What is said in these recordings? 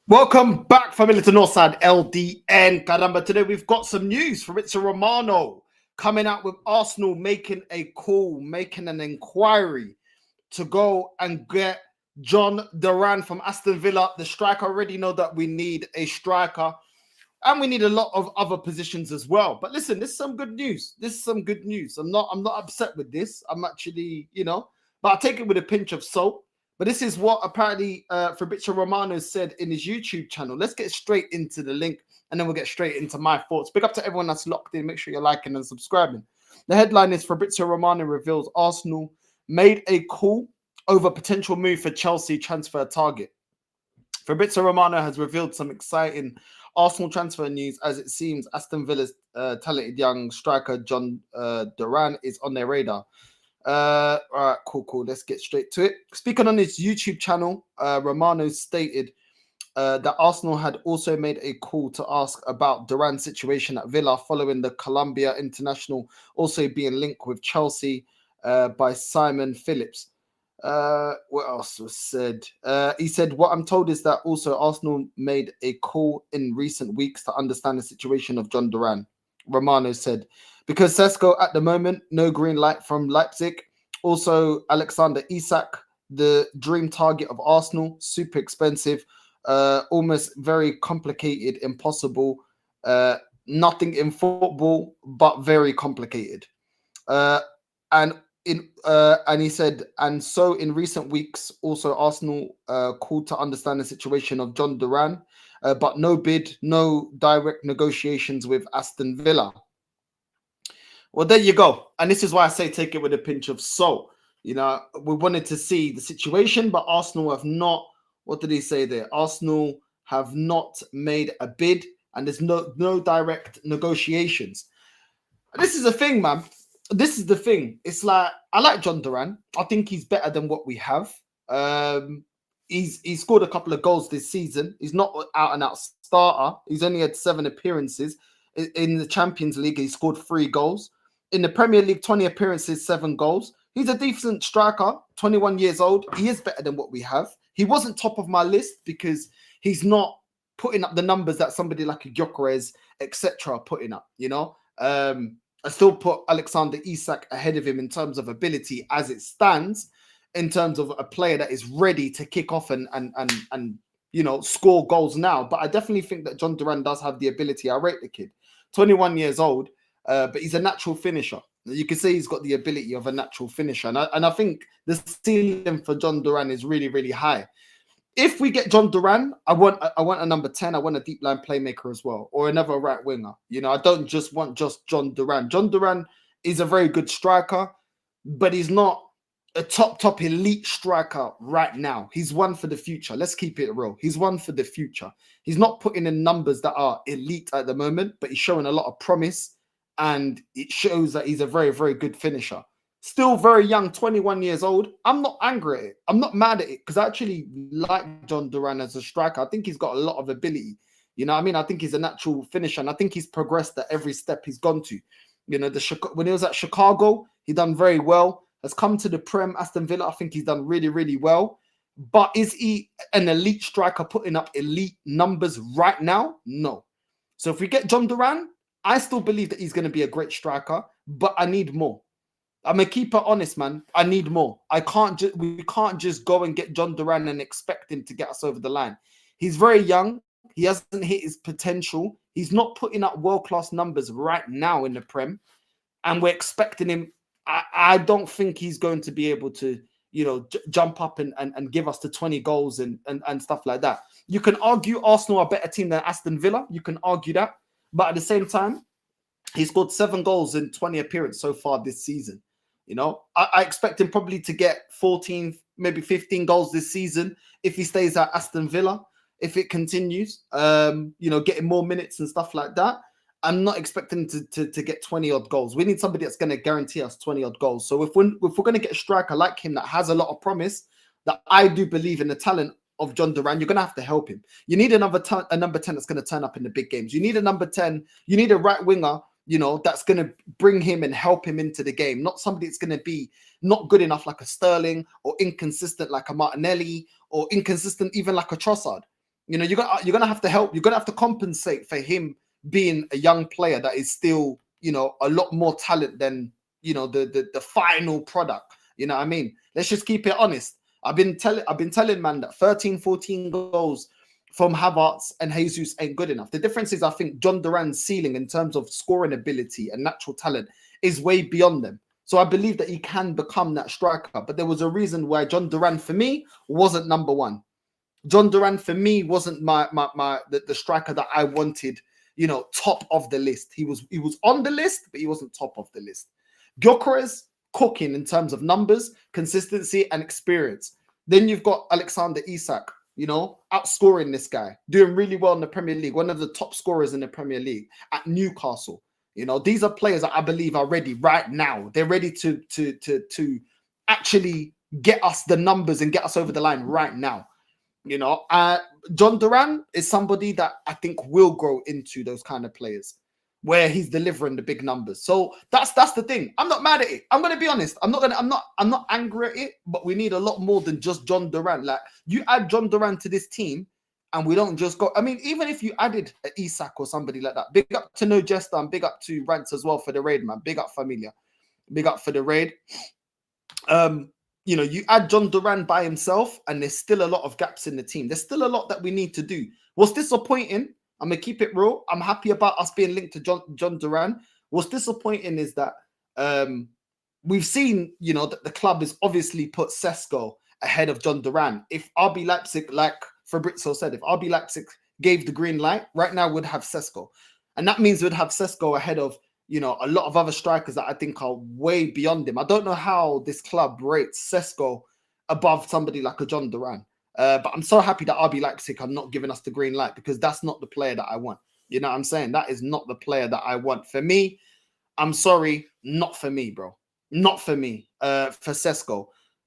Welcome back, family, to Northside LDN. Caramba, today we've got some news from Fabrizio Romano coming out with Arsenal making a call, making an inquiry to go and get John Duran from Aston Villa. The striker. Already know that we need a striker and we need a lot of other positions as well. But listen, this is some good news. This is some good news. I'm not upset with this. I'm actually, but I take it with a pinch of salt. But this is what apparently Fabrizio Romano said in his YouTube channel. Let's get straight into the link and then we'll get straight into my thoughts. Big up to everyone that's locked in. Make sure you're liking and subscribing. The headline is Fabrizio Romano reveals Arsenal made a call over potential move for Chelsea transfer target. Fabrizio Romano has revealed some exciting Arsenal transfer news as it seems Aston Villa's talented young striker John Duran is on their radar. All right, cool. Let's get straight to it. Speaking on his YouTube channel, Romano stated that Arsenal had also made a call to ask about Duran's situation at Villa following the Colombia international also being linked with Chelsea by Simon Phillips. What else was said? He said, what I'm told is that also Arsenal made a call in recent weeks to understand the situation of John Duran. Romano said, because Sesko at the moment, no green light from Leipzig. Also, Alexander Isak, the dream target of Arsenal, super expensive, almost very complicated, impossible. Nothing in football, but very complicated. And he said, and so in recent weeks, also Arsenal called to understand the situation of John Duran, but no bid, no direct negotiations with Aston Villa. Well, there you go. And this is why I say take it with a pinch of salt. We wanted to see the situation, but Arsenal have not, what did he say there? Arsenal have not made a bid and there's no direct negotiations. This is the thing, man. This is the thing. It's like, I like John Duran. I think he's better than what we have. He's scored a couple of goals this season. He's not out and out starter. He's only had 7 appearances. In the Champions League, he scored 3 goals. In the Premier League, 20 appearances, 7 goals. He's a decent striker, 21 years old. He is better than what we have. He wasn't top of my list because he's not putting up the numbers that somebody like a Gyökeres, etc. are putting up, I still put Alexander Isak ahead of him in terms of ability as it stands, in terms of a player that is ready to kick off and score goals now. But I definitely think that John Duran does have the ability. I rate the kid. 21 years old, but he's a natural finisher. You can say he's got the ability of a natural finisher. And I think the ceiling for John Duran is really, really high. If we get John Duran, I want a number 10. I want a deep line playmaker as well, or another right winger. I don't just want John Duran. John Duran is a very good striker, but he's not a top elite striker right now. He's one for the future. Let's keep it real. He's one for the future. He's not putting in numbers that are elite at the moment, but he's showing a lot of promise, and it shows that he's a very, very good finisher. Still very young, 21 years old. I'm not angry at it. I'm not mad at it because I actually like John Duran as a striker. I think he's got a lot of ability. I think he's a natural finisher, and I think he's progressed at every step he's gone to. When he was at Chicago, he done very well. Has come to the Prem, Aston Villa. I think he's done really, really well. But is he an elite striker putting up elite numbers right now? No. So if we get John Duran, I still believe that he's going to be a great striker, but I need more. I'm going to keep it honest, man. I need more. We can't just go and get John Duran and expect him to get us over the line. He's very young. He hasn't hit his potential. He's not putting up world-class numbers right now in the Prem. And we're expecting him. I don't think he's going to be able to, jump up and give us the 20 goals and stuff like that. You can argue Arsenal are a better team than Aston Villa. You can argue that. But at the same time, he scored 7 goals in 20 appearances so far this season. I expect him probably to get 14, maybe 15 goals this season if he stays at Aston Villa, if it continues, getting more minutes and stuff like that. I'm not expecting to get 20 odd goals. We need somebody that's going to guarantee us 20 odd goals. So if we're going to get a striker like him that has a lot of promise, that I do believe in the talent of John Duran, you're going to have to help him. You need a number 10 that's going to turn up in the big games. You need a number 10. You need a right winger, that's going to bring him and help him into the game. Not somebody that's going to be not good enough like a Sterling, or inconsistent like a Martinelli, or inconsistent even like a Trossard. You know, you're gonna have to help. You're gonna have to compensate for him being a young player that is still, you know, a lot more talent than, you know, the final product. You know what I mean? Let's just keep it honest. I've been telling man that 13, 14 goals from Havertz and Jesus ain't good enough. The difference is I think John Duran's ceiling in terms of scoring ability and natural talent is way beyond them. So I believe that he can become that striker. But there was a reason why John Duran for me wasn't number one. John Duran for me wasn't the striker that I wanted, you know, top of the list. He was on the list, but he wasn't top of the list. Gyökeres cooking in terms of numbers, consistency, and experience. Then you've got Alexander Isak, you know, outscoring this guy, doing really well in the Premier League, one of the top scorers in the Premier League at Newcastle. You know, these are players that I believe are ready right now. They're ready to actually get us the numbers and get us over the line right now. You know, John Duran is somebody that I think will grow into those kind of players where he's delivering the big numbers. So that's the thing. I'm not mad at it. I'm gonna be honest. I'm not angry at it, but we need a lot more than just John Duran. Like, you add John Duran to this team, and we don't just go. I mean, even if you added an Isak or somebody like that, big up to No Jester and big up to Rants as well for the raid, man. Big up Familia. Big up for the raid. You know, you add John Duran by himself, and there's still a lot of gaps in the team. There's still a lot that we need to do. What's disappointing, I'm going to keep it real. I'm happy about us being linked to John Duran. What's disappointing is that we've seen, you know, that the club has obviously put Sesko ahead of John Duran. If RB Leipzig, like Fabrizio said, if RB Leipzig gave the green light, right now we'd have Sesko. And that means we'd have Sesko ahead of, you know, a lot of other strikers that I think are way beyond him. I don't know how this club rates Sesko above somebody like a John Duran. But I'm so happy that RB Leipzig are not giving us the green light, because that's not the player that I want. You know what I'm saying? That is not the player that I want. For me, I'm sorry, not for me, bro. Not for me, for Sesko.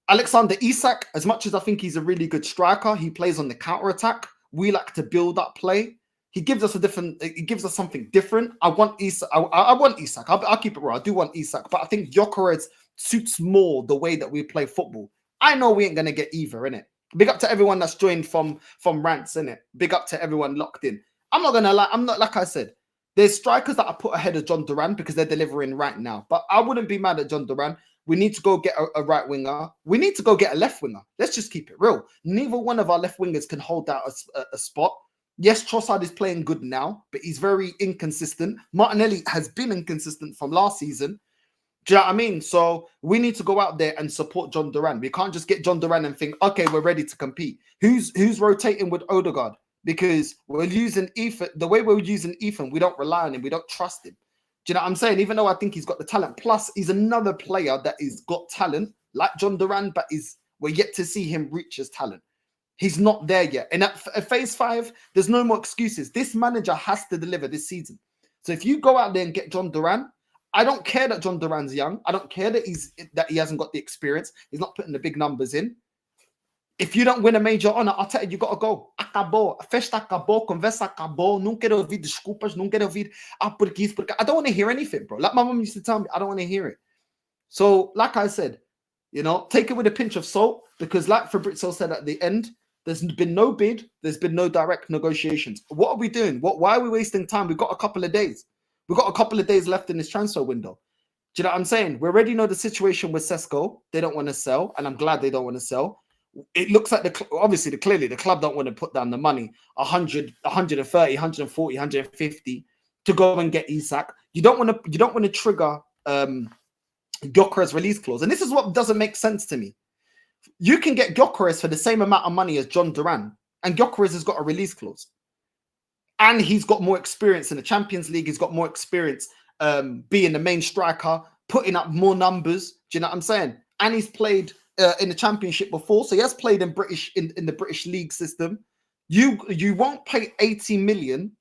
Alexander Isak, as much as I think he's a really good striker, he plays on the counter-attack. We like to build up play. He gives us something different. I want Isak. I want Isak. I'll keep it real. I do want Isak, but I think Gyökeres suits more the way that we play football. I know we ain't gonna get either, innit? Big up to everyone that's joined from Rants, innit? Big up to everyone locked in. I'm not gonna lie. I'm not, like I said, there's strikers that I put ahead of John Duran because they're delivering right now. But I wouldn't be mad at John Duran. We need to go get a right winger. We need to go get a left winger. Let's just keep it real. Neither one of our left wingers can hold out a spot. Yes, Trossard is playing good now, but he's very inconsistent. Martinelli has been inconsistent from last season. Do you know what I mean? So we need to go out there and support John Duran. We can't just get John Duran and think, okay, we're ready to compete. Who's rotating with Odegaard? Because we're using Ethan. The way we're using Ethan, we don't rely on him. We don't trust him. Do you know what I'm saying? Even though I think he's got the talent. Plus, he's another player that is got talent, like John Duran, but we're yet to see him reach his talent. He's not there yet. And at phase 5, there's no more excuses. This manager has to deliver this season. So if you go out there and get John Duran, I don't care that John Duran's young. I don't care that he hasn't got the experience. He's not putting the big numbers in. If you don't win a major honor, I'll tell you got to go. Acabou. A festa acabou. Conversa acabou. Não quero ouvir desculpas. Não quero ouvir porque isso, porque... I don't want to hear anything, bro. Like my mom used to tell me, I don't want to hear it. So, like I said, you know, take it with a pinch of salt, because like Fabrizio said at the end, there's been no bid. There's been no direct negotiations. What are we doing? Why are we wasting time? We've got a couple of days. We've got a couple of days left in this transfer window. Do you know what I'm saying? We already know the situation with Sesko. They don't want to sell, and I'm glad they don't want to sell. It looks like clearly the club don't want to put down the money, 100, 130, 140, 150 to go and get Isak. You don't want to trigger Gyökeres release clause. And this is what doesn't make sense to me. You can get Gyökeres for the same amount of money as John Duran, and Gyökeres has got a release clause. And he's got more experience in the Champions League. He's got more experience being the main striker, putting up more numbers. Do you know what I'm saying? And he's played in the Championship before, so he has played in the British league system. You won't pay 80 million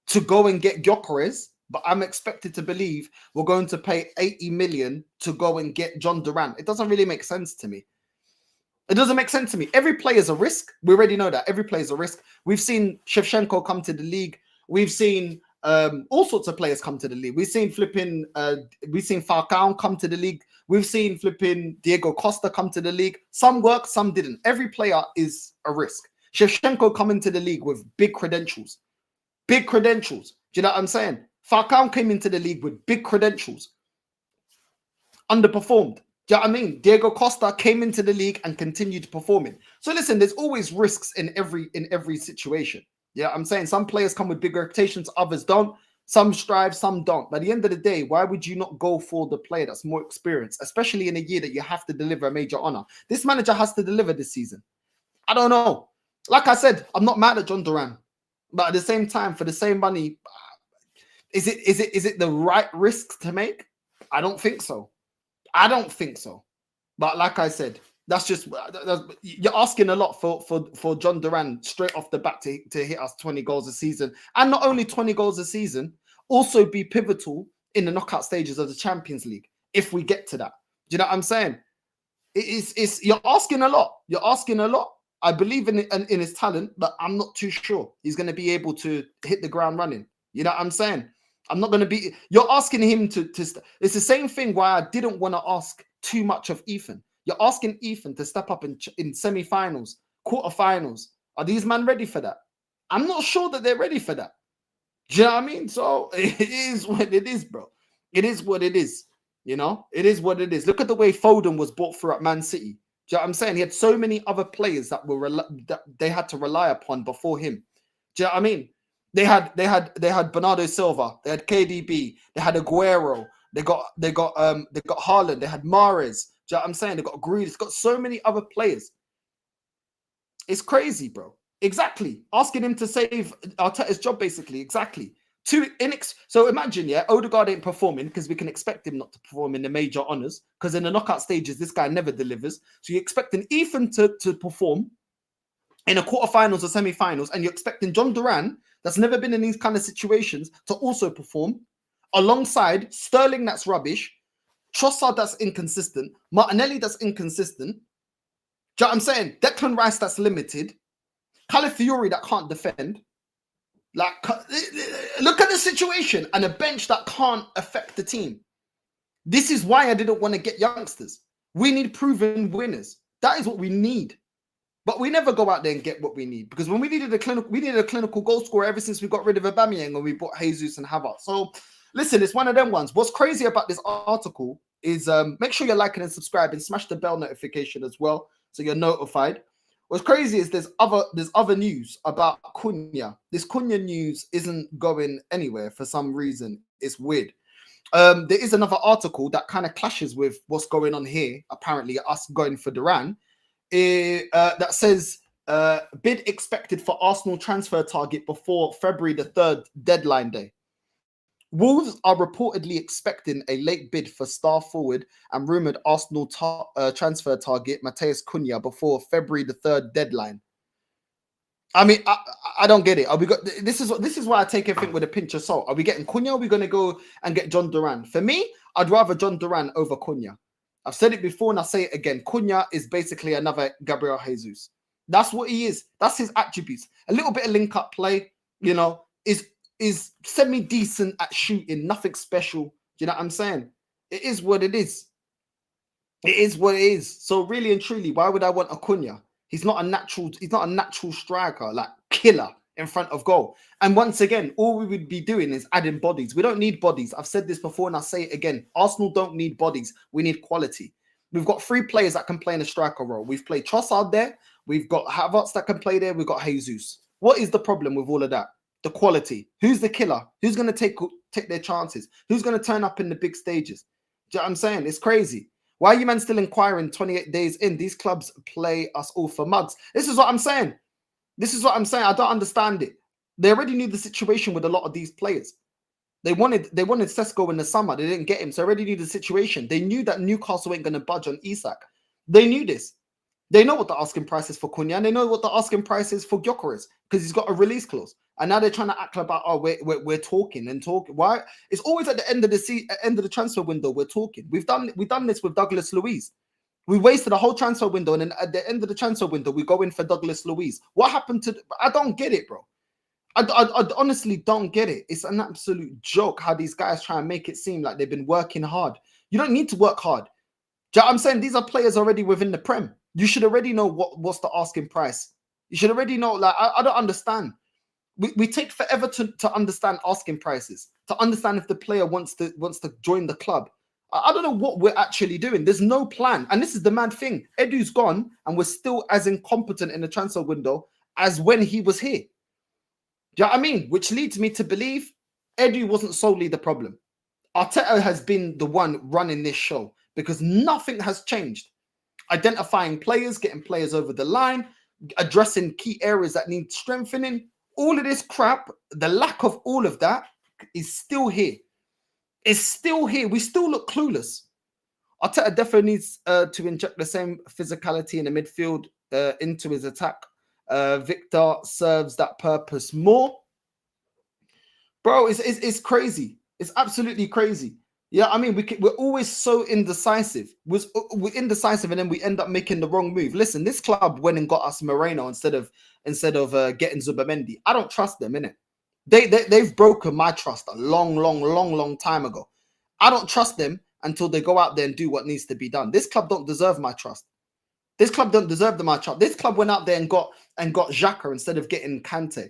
to go and get Gyökeres, but I'm expected to believe we're going to pay 80 million to go and get John Duran. It doesn't really make sense to me. It doesn't make sense to me. Every player is a risk. We already know that. Every player is a risk. We've seen Shevchenko come to the league. We've seen all sorts of players come to the league. We've seen Falcao come to the league. We've seen Diego Costa come to the league. Some worked, some didn't. Every player is a risk. Shevchenko come into the league with big credentials. Big credentials. Do you know what I'm saying? Falcao came into the league with big credentials. Underperformed. Do you know what I mean? Diego Costa came into the league and continued performing. So listen, there's always risks in every situation. Yeah, I'm saying some players come with big reputations, others don't. Some strive, some don't. But at the end of the day, why would you not go for the player that's more experienced, especially in a year that you have to deliver a major honor? This manager has to deliver this season. I don't know. Like I said, I'm not mad at John Duran, but at the same time, for the same money, is it the right risk to make? I don't think so. I don't think so. But like I said, that's just you're asking a lot for John Duran straight off the bat to hit us 20 goals a season, and not only 20 goals a season, also be pivotal in the knockout stages of the Champions League if we get to that. Do you know what I'm saying? It's you're asking a lot. You're asking a lot. I believe in his talent, but I'm not too sure he's going to be able to hit the ground running. You know what I'm saying? I'm not going to be. You're asking him to. It's the same thing why I didn't want to ask too much of Ethan. You're asking Ethan to step up in semi-finals, quarterfinals. Are these men ready for that? I'm not sure that they're ready for that. Do you know what I mean? So it is what it is, bro. It is what it is. You know, it is what it is. Look at the way Foden was brought through at Man City. Do you know what I'm saying? He had so many other players that they had to rely upon before him. Do you know what I mean? They had Bernardo Silva, they had KDB, they had Aguero, they got Haaland, they had Mahrez. Do you know what I'm saying? They got Grealish, it's got so many other players. It's crazy, bro. Exactly. Asking him to save Arteta's job, basically. Exactly. So imagine, yeah, Odegaard ain't performing because we can expect him not to perform in the major honors because in the knockout stages, this guy never delivers. So you're expecting Ethan to perform in a quarterfinals or semi-finals, and you're expecting John Duran, that's never been in these kind of situations, to also perform alongside Sterling, that's rubbish, Trossard, that's inconsistent, Martinelli, that's inconsistent. Do you know what I'm saying? Declan Rice, that's limited, Calafiori, that can't defend. Like, look at the situation and a bench that can't affect the team. This is why I didn't want to get youngsters. We need proven winners. That is what we need. But we never go out there and get what we need, because when we needed a clinical goal scorer ever since we got rid of Aubameyang and we bought Jesus and Havertz. So listen, it's one of them ones. What's crazy about this article is make sure you're liking and subscribing, smash the bell notification as well so you're notified. What's crazy is there's other news about Cunha. This Cunha news isn't going anywhere for some reason. It's weird. There is another article that kind of clashes with what's going on here. Apparently, us going for Duran. That says bid expected for Arsenal transfer target before February the 3rd deadline day. Wolves are reportedly expecting a late bid for star forward and rumoured Arsenal transfer target Matheus Cunha before February the 3rd deadline. I mean, I don't get it. This is why I take everything with a pinch of salt. Are we getting Cunha? Or are we going to go and get John Duran? For me, I'd rather John Duran over Cunha. I've said it before and I'll say it again. Cunha is basically another Gabriel Jesus. That's what he is. That's his attributes. A little bit of link-up play, you know, is semi-decent at shooting, nothing special. Do you know what I'm saying? It is what it is. It is what it is. So really and truly, why would I want a Cunha? He's not a natural striker, like killer in front of goal. And once again, all we would be doing is adding bodies. We don't need bodies. I've said this before and I'll say it again. Arsenal don't need bodies. We need quality. We've got 3 players that can play in a striker role. We've played Trossard there. We've got Havertz that can play there. We've got Jesus. What is the problem with all of that? The quality. Who's the killer? Who's going to take their chances? Who's going to turn up in the big stages? Do you know what I'm saying? It's crazy. Why are you man still inquiring 28 days in? These clubs play us all for mugs. This is what I'm saying. This is what I'm saying. I don't understand it. They already knew the situation with a lot of these players. They wanted Sesko in the summer. They didn't get him. So already knew the situation. They knew that Newcastle ain't going to budge on Isak. They knew this. They know what the asking price is for Cunha, and they know what the asking price is for Gyökeres because he's got a release clause. And now they're trying to act about, oh, we're talking and talking. Why? It's always at the end of the transfer window we're talking. We've done this with Douglas Luiz. We wasted a whole transfer window, and then at the end of the transfer window we go in for Douglas Luiz. What happened to? I don't get it, bro. I honestly don't get it. It's an absolute joke how these guys try and make it seem like they've been working hard. You don't need to work hard. Do you know what I'm saying? These are players already within the Prem. You should already know what's the asking price. You should already know. Like, I don't understand. We take forever to understand asking prices, to understand if the player wants to join the club. I don't know what we're actually doing. There's no plan. And this is the mad thing. Edu's gone and we're still as incompetent in the transfer window as when he was here. Do you know what I mean? Which leads me to believe Edu wasn't solely the problem. Arteta has been the one running this show because nothing has changed. Identifying players, getting players over the line, addressing key areas that need strengthening. All of this crap, the lack of all of that is still here. It's still here. We still look clueless. Arteta definitely needs to inject the same physicality in the midfield into his attack. Victor serves that purpose more. Bro, it's crazy. It's absolutely crazy. Yeah, I mean, we're always so indecisive. We're indecisive, and then we end up making the wrong move. Listen, this club went and got us Moreno instead of getting Zubamendi. I don't trust them, innit? They've broken my trust a long time ago. I don't trust them until they go out there and do what needs to be done. This club don't deserve my trust. This club don't deserve my trust. This club went out there and got Xhaka instead of getting Kante. Do you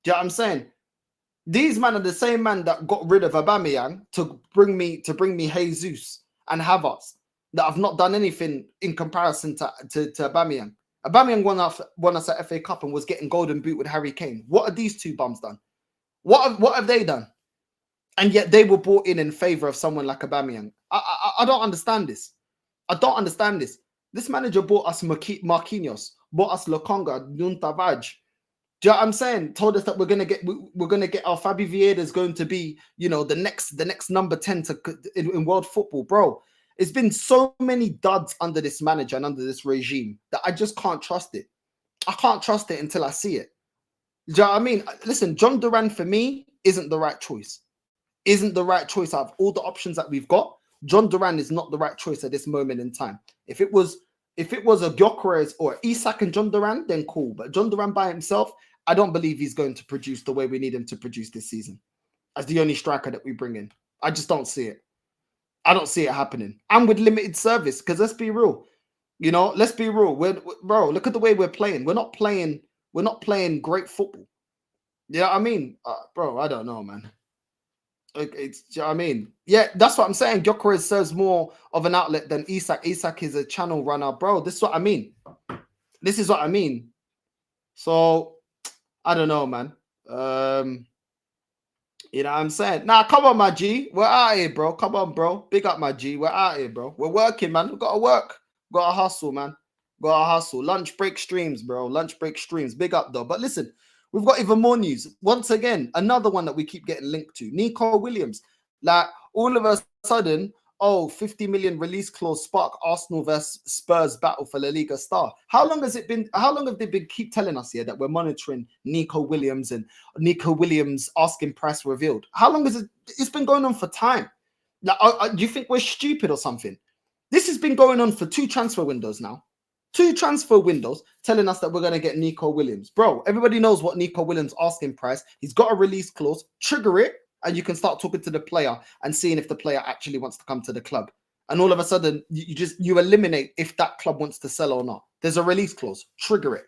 know what I'm saying? These men are the same man that got rid of Aubameyang to bring me Jesus and Havertz that have not done anything in comparison to Aubameyang. Aubameyang won us at FA Cup and was getting golden boot with Harry Kane. What have these two bums done? What have they done? And yet they were brought in favor of someone like Aubameyang. I don't understand this. I don't understand this. This manager bought us Marquinhos, bought us Lokonga, Nuntavaj. Do you know what I'm saying? Told us that we're gonna get our Fabi Vieira is going to be, you know, the next number 10 in world football, bro. It's been so many duds under this manager and under this regime that I just can't trust it. I can't trust it until I see it. Do you know what I mean? Listen, John Duran for me isn't the right choice. Isn't the right choice out of all the options that we've got. John Duran is not the right choice at this moment in time. If it was a Gyökeres or Isak and John Duran, then cool. But John Duran by himself, I don't believe he's going to produce the way we need him to produce this season as the only striker that we bring in. I just don't see it. I don't see it happening. And with limited service, because let's be real. You know, let's be real. Bro, look at the way we're playing. We're not playing great football. You know what I mean? Bro, I don't know, man. You know what I mean? Yeah, that's what I'm saying. Gyökeres serves more of an outlet than Isak. Isak is a channel runner. Bro, this is what I mean. This is what I mean. So, I don't know, man. You know what I'm saying? Nah, come on, my G. We're out here, bro. Come on, bro. Big up, my G. We're out here, bro. We're working, man. We've got to work. Got to hustle, man. Got to hustle. Lunch break streams, bro. Lunch break streams. Big up, though. But listen, we've got even more news. Once again, another one that we keep getting linked to. Nico Williams. Like, all of a sudden, 50 million release clause spark Arsenal versus Spurs battle for La Liga star. How long has it been? How long have they been keep telling us here that we're monitoring Nico Williams and Nico Williams asking price revealed? How long has it? It's been going on for time. Like, do you think we're stupid or something? This has been going on for 2 transfer windows now. 2 transfer windows telling us that we're going to get Nico Williams. Bro, everybody knows what Nico Williams asking price. He's got a release clause. Trigger it. And you can start talking to the player and seeing if the player actually wants to come to the club. And all of a sudden, you eliminate if that club wants to sell or not. There's a release clause. Trigger it.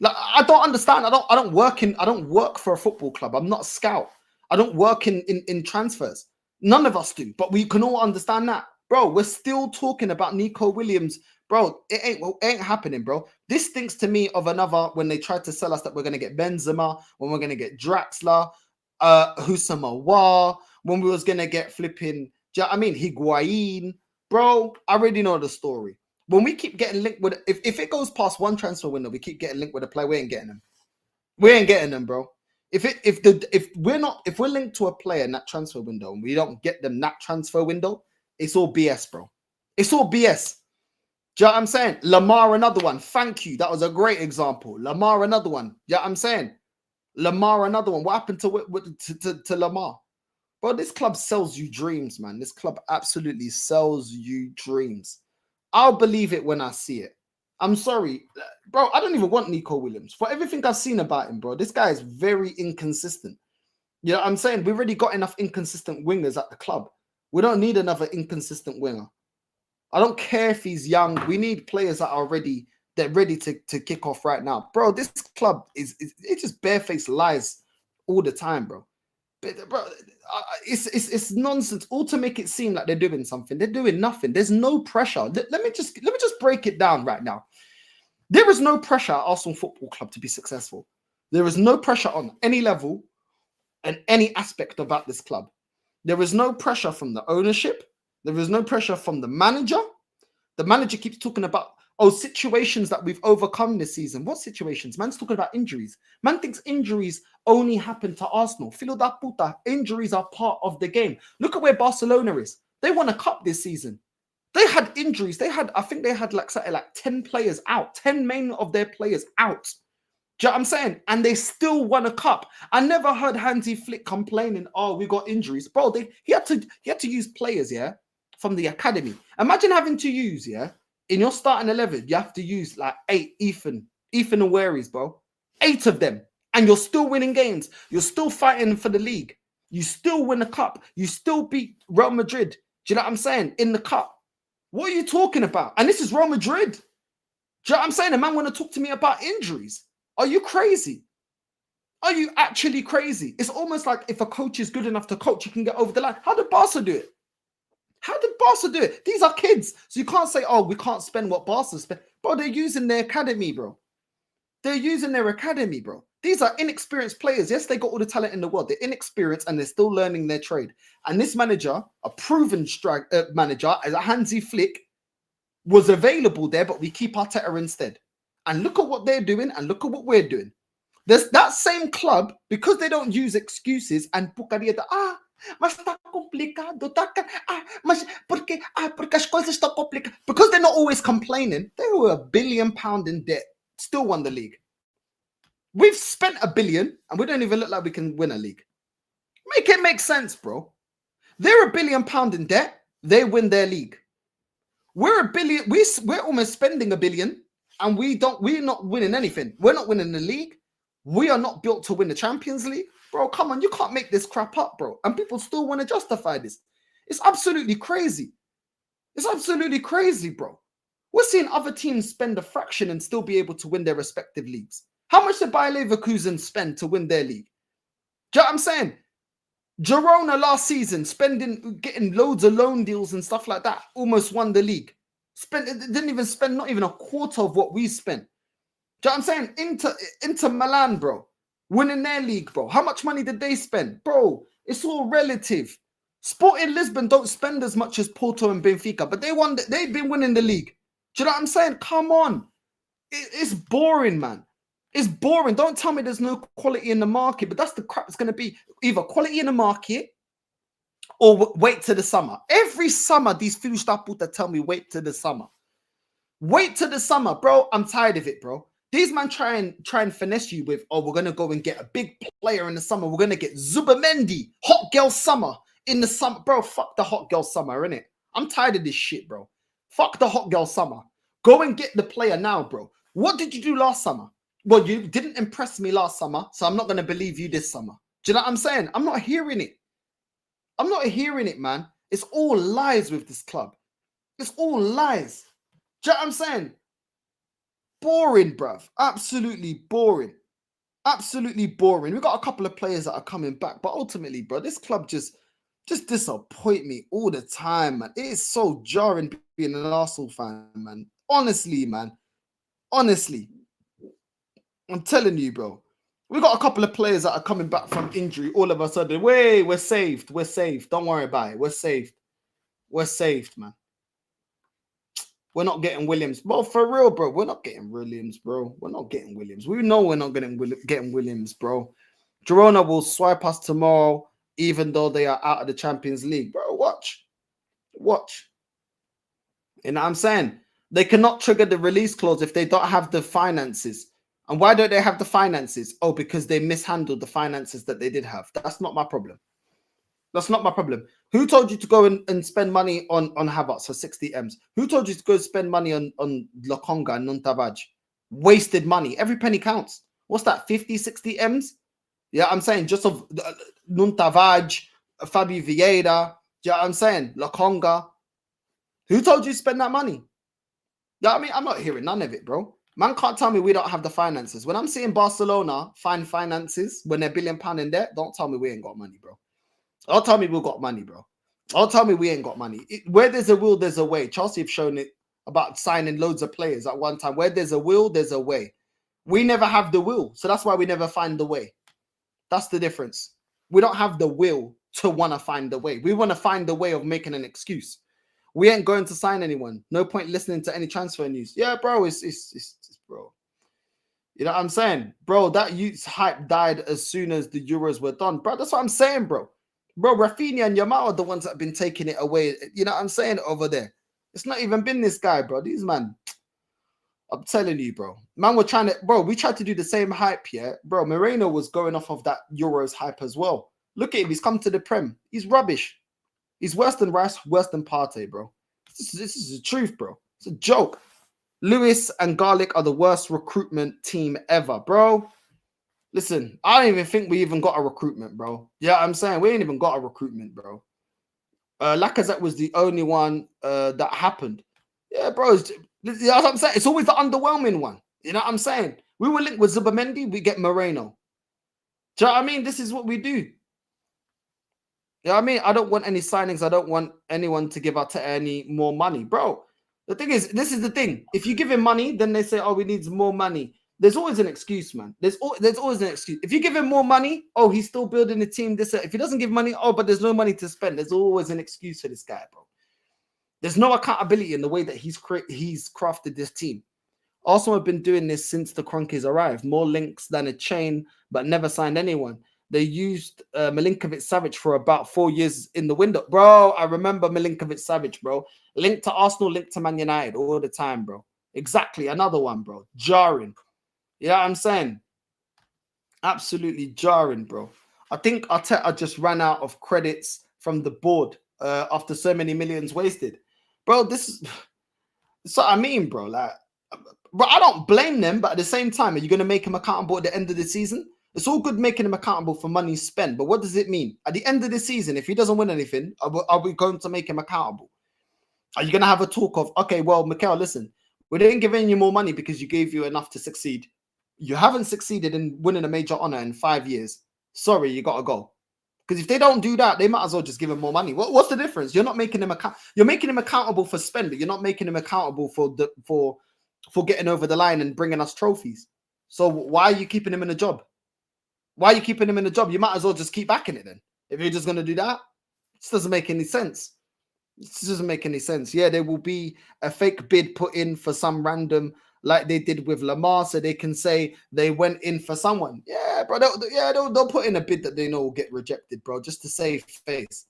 Like, I don't understand. I don't work for a football club. I'm not a scout. I don't work in transfers. None of us do. But we can all understand that. Bro, we're still talking about Nico Williams. Bro, it ain't happening, bro. This thinks to me of another when they tried to sell us that we're going to get Benzema, when we're going to get Draxler, Husama, when we was gonna get flipping, do you know what I mean, Higuain, bro. I already know the story. When we keep getting linked with, if it goes past 1 transfer window, we keep getting linked with a player, we ain't getting them. We ain't getting them, bro. If we're linked to a player in that transfer window and we don't get them that transfer window, it's all BS, bro. It's all BS. Do you know what I'm saying? Lamar, another one. Thank you. That was a great example. Lamar, another one. Do you know what I'm saying? Lamar, another one. What happened to Lamar? Bro, this club sells you dreams, man. This club absolutely sells you dreams. I'll believe it when I see it. I'm sorry. Bro, I don't even want Nico Williams. For everything I've seen about him, bro, this guy is very inconsistent. You know what I'm saying? We've already got enough inconsistent wingers at the club. We don't need another inconsistent winger. I don't care if he's young. We need players that are already they're ready to kick off right now. Bro, this club is it just barefaced lies all the time, bro. But, bro, it's nonsense. All to make it seem like they're doing something. They're doing nothing. There's no pressure. Let me just break it down right now. There is no pressure at Arsenal Football Club to be successful. There is no pressure on any level and any aspect about this club. There is no pressure from the ownership. There is no pressure from the manager. The manager keeps talking about, oh, situations that we've overcome this season. What situations? Man's talking about injuries. Man thinks injuries only happen to Arsenal. Filo da puta. Injuries are part of the game. Look at where Barcelona is. They won a cup this season. They had injuries. I think they had like 10 players out, 10 main of their players out. Do you know what I'm saying? And they still won a cup. I never heard Hansi Flick complaining, oh, we got injuries. Bro, he had to use players, yeah, from the academy. Imagine having to use, yeah, in your starting 11, you have to use like 8 Ethan Awaries, bro. 8 of them. And you're still winning games. You're still fighting for the league. You still win a cup. You still beat Real Madrid. Do you know what I'm saying? In the cup. What are you talking about? And this is Real Madrid. Do you know what I'm saying? A man want to talk to me about injuries. Are you crazy? Are you actually crazy? It's almost like if a coach is good enough to coach, you can get over the line. How did Barca do it? How did Barca do it? These are kids. So you can't say, oh, we can't spend what Barca spent. Bro, they're using their academy, bro. They're using their academy, bro. These are inexperienced players. Yes, they got all the talent in the world. They're inexperienced and they're still learning their trade. And this manager, a proven manager, as a Hansi Flick, was available there, but we keep Arteta instead. And look at what they're doing and look at what we're doing. There's that same club, because they don't use excuses and mas está complicado, porque as coisas estão complicadas. Because they're not always complaining, they were £1 billion in debt, still won the league. We've spent £1 billion and we don't even look like we can win a league. Make it make sense, bro. They're £1 billion in debt, they win their league. We're $1 billion, we're almost spending $1 billion, and we're not winning anything. We're not winning the league. We are not built to win the Champions League. Bro, come on, you can't make this crap up, bro. And people still want to justify this. It's absolutely crazy. It's absolutely crazy, bro. We're seeing other teams spend a fraction and still be able to win their respective leagues. How much did Bayer Leverkusen spend to win their league? Do you know what I'm saying? Girona last season, getting loads of loan deals and stuff like that, almost won the league. Didn't even spend not even a quarter of what we spent. Do you know what I'm saying? Inter Milan, bro, winning their league, bro. How much money did they spend? Bro, it's all relative. Sporting Lisbon don't spend as much as Porto and Benfica, but they've been winning the league. Do you know what I'm saying? Come on. It's boring, man. It's boring. Don't tell me there's no quality in the market, but that's the crap. It's going to be either quality in the market or wait till the summer. Every summer, these Finnish puta tell me wait till the summer. Wait till the summer, bro. I'm tired of it, bro. These man try and finesse you with, oh, we're going to go and get a big player in the summer. We're going to get Zubamendi, hot girl summer in the summer. Bro, fuck the hot girl summer, innit? I'm tired of this shit, bro. Fuck the hot girl summer. Go and get the player now, bro. What did you do last summer? Well, you didn't impress me last summer, so I'm not going to believe you this summer. Do you know what I'm saying? I'm not hearing it. I'm not hearing it, man. It's all lies with this club. It's all lies. Do you know what I'm saying? Boring, bruv. Absolutely boring. Absolutely boring. We've got a couple of players that are coming back, but ultimately, bro, this club just disappoint me all the time, man. It is so jarring being an Arsenal fan, man. Honestly, man. Honestly. I'm telling you, bro. We got a couple of players that are coming back from injury. All of a sudden, we're saved. We're saved. Don't worry about it. We're saved. We're saved, man. We're not getting Williams. Well, for real, bro. We're not getting Williams, bro. We're not getting Williams. We know we're not getting Williams, bro. Girona will swipe us tomorrow, even though they are out of the Champions League. Bro, watch. Watch. You know what I'm saying? They cannot trigger the release clause if they don't have the finances. And why don't they have the finances? Oh, because they mishandled the finances that they did have. That's not my problem. That's not my problem. Who told you to go and spend money on Havertz for 60 M's? Who told you to go spend money on Lokonga and Nuntavaj? Wasted money. Every penny counts. What's that, 50, 60 M's? Yeah, I'm saying just of Nuntavaj, Fabi Vieira. Yeah, I'm saying Lokonga. Who told you to spend that money? Yeah, I mean, I'm not hearing none of it, bro. Man can't tell me we don't have the finances. When I'm seeing Barcelona find finances when they're £1 billion in debt, don't tell me we ain't got money, bro. Don't tell me we've got money, bro. Don't tell me we ain't got money. Where there's a will, there's a way. Chelsea have shown it about signing loads of players at one time. Where there's a will, there's a way. We never have the will, so that's why we never find the way. That's the difference. We don't have the will to want to find the way. We want to find the way of making an excuse. We ain't going to sign anyone. No point listening to any transfer news. Yeah, bro, it's bro. You know what I'm saying? Bro, that youth's hype died as soon as the Euros were done. Bro, that's what I'm saying, bro. Bro, Rafinha and Yamal are the ones that have been taking it away. You know what I'm saying over there? It's not even been this guy, bro. These man, I'm telling you, bro. Man, we're trying to, bro, we tried to do the same hype, yeah? Bro, Moreno was going off of that Euros hype as well. Look at him. He's come to the Prem. He's rubbish. He's worse than Rice, worse than Partey, bro. This is the truth, bro. It's a joke. Lewis and Garlic are the worst recruitment team ever, bro. Listen, I don't even think we even got a recruitment, bro. Yeah, I'm saying we ain't even got a recruitment, bro. Lacazette was the only one that happened. Yeah, bro. You know what I'm saying? It's always the underwhelming one. You know what I'm saying? We were linked with Zubamendi, we get Moreno. Do you know what I mean? This is what we do. You know what I mean? I don't want any signings. I don't want anyone to give Arteta any more money. Bro, the thing is, this is the thing. If you give him money, then they say, oh, we need more money. There's always an excuse, man. There's always an excuse. If you give him more money, oh, he's still building a team. If he doesn't give money, oh, but there's no money to spend. There's always an excuse for this guy, bro. There's no accountability in the way that he's crafted this team. Arsenal have been doing this since the Cronkies arrived. More links than a chain, but never signed anyone. They used Milinkovic-Savic for about 4 years in the window. Bro, I remember Milinkovic-Savic, bro. Linked to Arsenal, linked to Man United all the time, bro. Exactly. Another one, bro. Jarring. You know what I'm saying? Absolutely jarring, bro. I think Arteta just ran out of credits from the board after so many millions wasted. Bro, this is what I mean, bro. Like, bro, I don't blame them, but at the same time, are you going to make him accountable at the end of the season? It's all good making him accountable for money spent, but what does it mean? At the end of the season, if he doesn't win anything, are we going to make him accountable? Are you going to have a talk of, okay, well, Mikel, listen, we didn't give you more money because you gave you enough to succeed. You haven't succeeded in winning a major honor in 5 years. Sorry, you got to go. Because if they don't do that, they might as well just give him more money. What's the difference? You're not making him you're making him accountable for spending. You're not making him accountable for getting over the line and bringing us trophies. So why are you keeping him in a job? Why are you keeping him in a job? You might as well just keep backing it then. If you're just going to do that, this doesn't make any sense. This doesn't make any sense. Yeah, there will be a fake bid put in for some random, like they did with Lamar, so they can say they went in for someone. Yeah, bro. They'll put in a bid that they know will get rejected, bro, just to save face.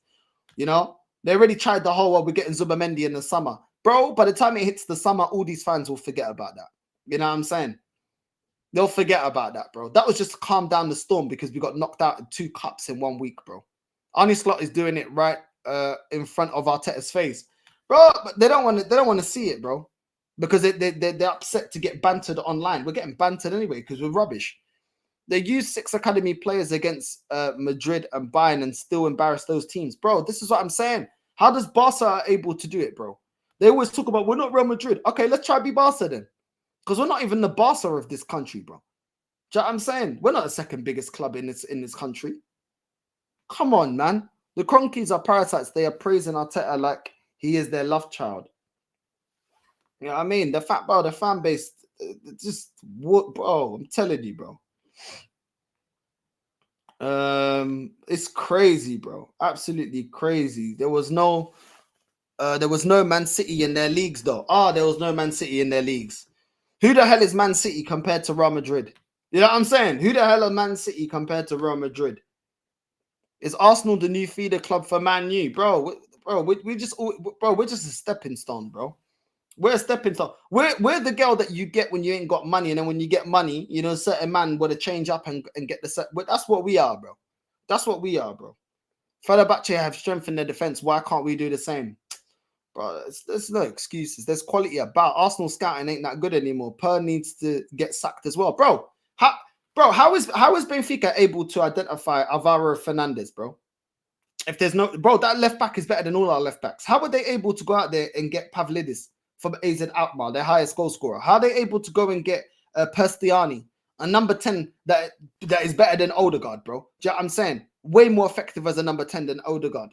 You know, they already tried the whole, well, we're getting Zubamendi in the summer. Bro, by the time it hits the summer, all these fans will forget about that. You know what I'm saying? They'll forget about that, bro. That was just to calm down the storm because we got knocked out in 2 cups in 1 week, bro. Arne Slot is doing it right in front of Arteta's face, bro. But they don't want to see it, bro, because they're upset to get bantered online. We're getting bantered anyway because we're rubbish. They used 6 academy players against Madrid and Bayern and still embarrass those teams, bro. This is what I'm saying. How does Barca able to do it, bro? They always talk about we're not Real Madrid. Okay, let's try be Barca then. Because we're not even the Barca of this country, bro. Do you know what I'm saying? We're not the second biggest club in this country. Come on, man. The Cronkies are parasites. They are praising Arteta like he is their love child. You know what I mean? The fan base, just what, bro? I'm telling you, bro. It's crazy, bro. Absolutely crazy. There was no Man City in their leagues, though. There was no Man City in their leagues. Who the hell is Man City compared to Real Madrid? You know what I'm saying? Who the hell are Man City compared to Real Madrid? Is Arsenal the new feeder club for Man U? Bro, we're just a stepping stone, bro. We're a stepping stone. We're the girl that you get when you ain't got money, and then when you get money, you know, certain man would have change up and get the set. That's what we are, bro. That's what we are, bro. Fenerbahce have strengthened their defense. Why can't we do the same? Bro, there's no excuses. There's quality about Arsenal scouting ain't that good anymore. Per needs to get sacked as well, bro. How is Benfica able to identify Alvaro Fernandez, bro? If there's no, bro, that left back is better than all our left backs. How were they able to go out there and get Pavlidis from AZ Alkmaar, their highest goal scorer? How are they able to go and get Perstiani, a number 10 that is better than Odegaard, bro? Do you know what I'm saying? Way more effective as a number 10 than Odegaard.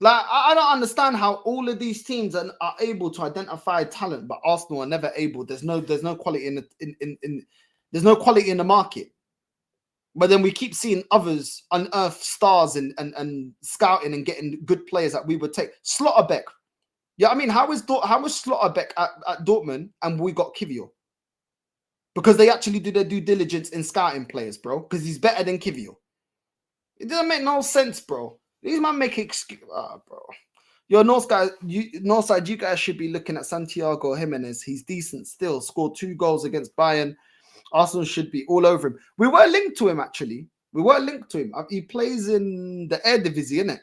Like, I don't understand how all of these teams are able to identify talent, but Arsenal are never able. There's no quality there's no quality in the market. But then we keep seeing others unearth stars and scouting and getting good players that we would take. Slotterbeck. Yeah, I mean, how was Slotterbeck at Dortmund and we got Kivior? Because they actually do their due diligence in scouting players, bro. Because he's better than Kivior. It doesn't make no sense, bro. These man make excuse, bro. Yo, Northside, you guys should be looking at Santiago Jimenez. He's decent still. Scored 2 goals against Bayern. Arsenal should be all over him. We were linked to him, actually. We were linked to him. He plays in the Eredivisie, innit?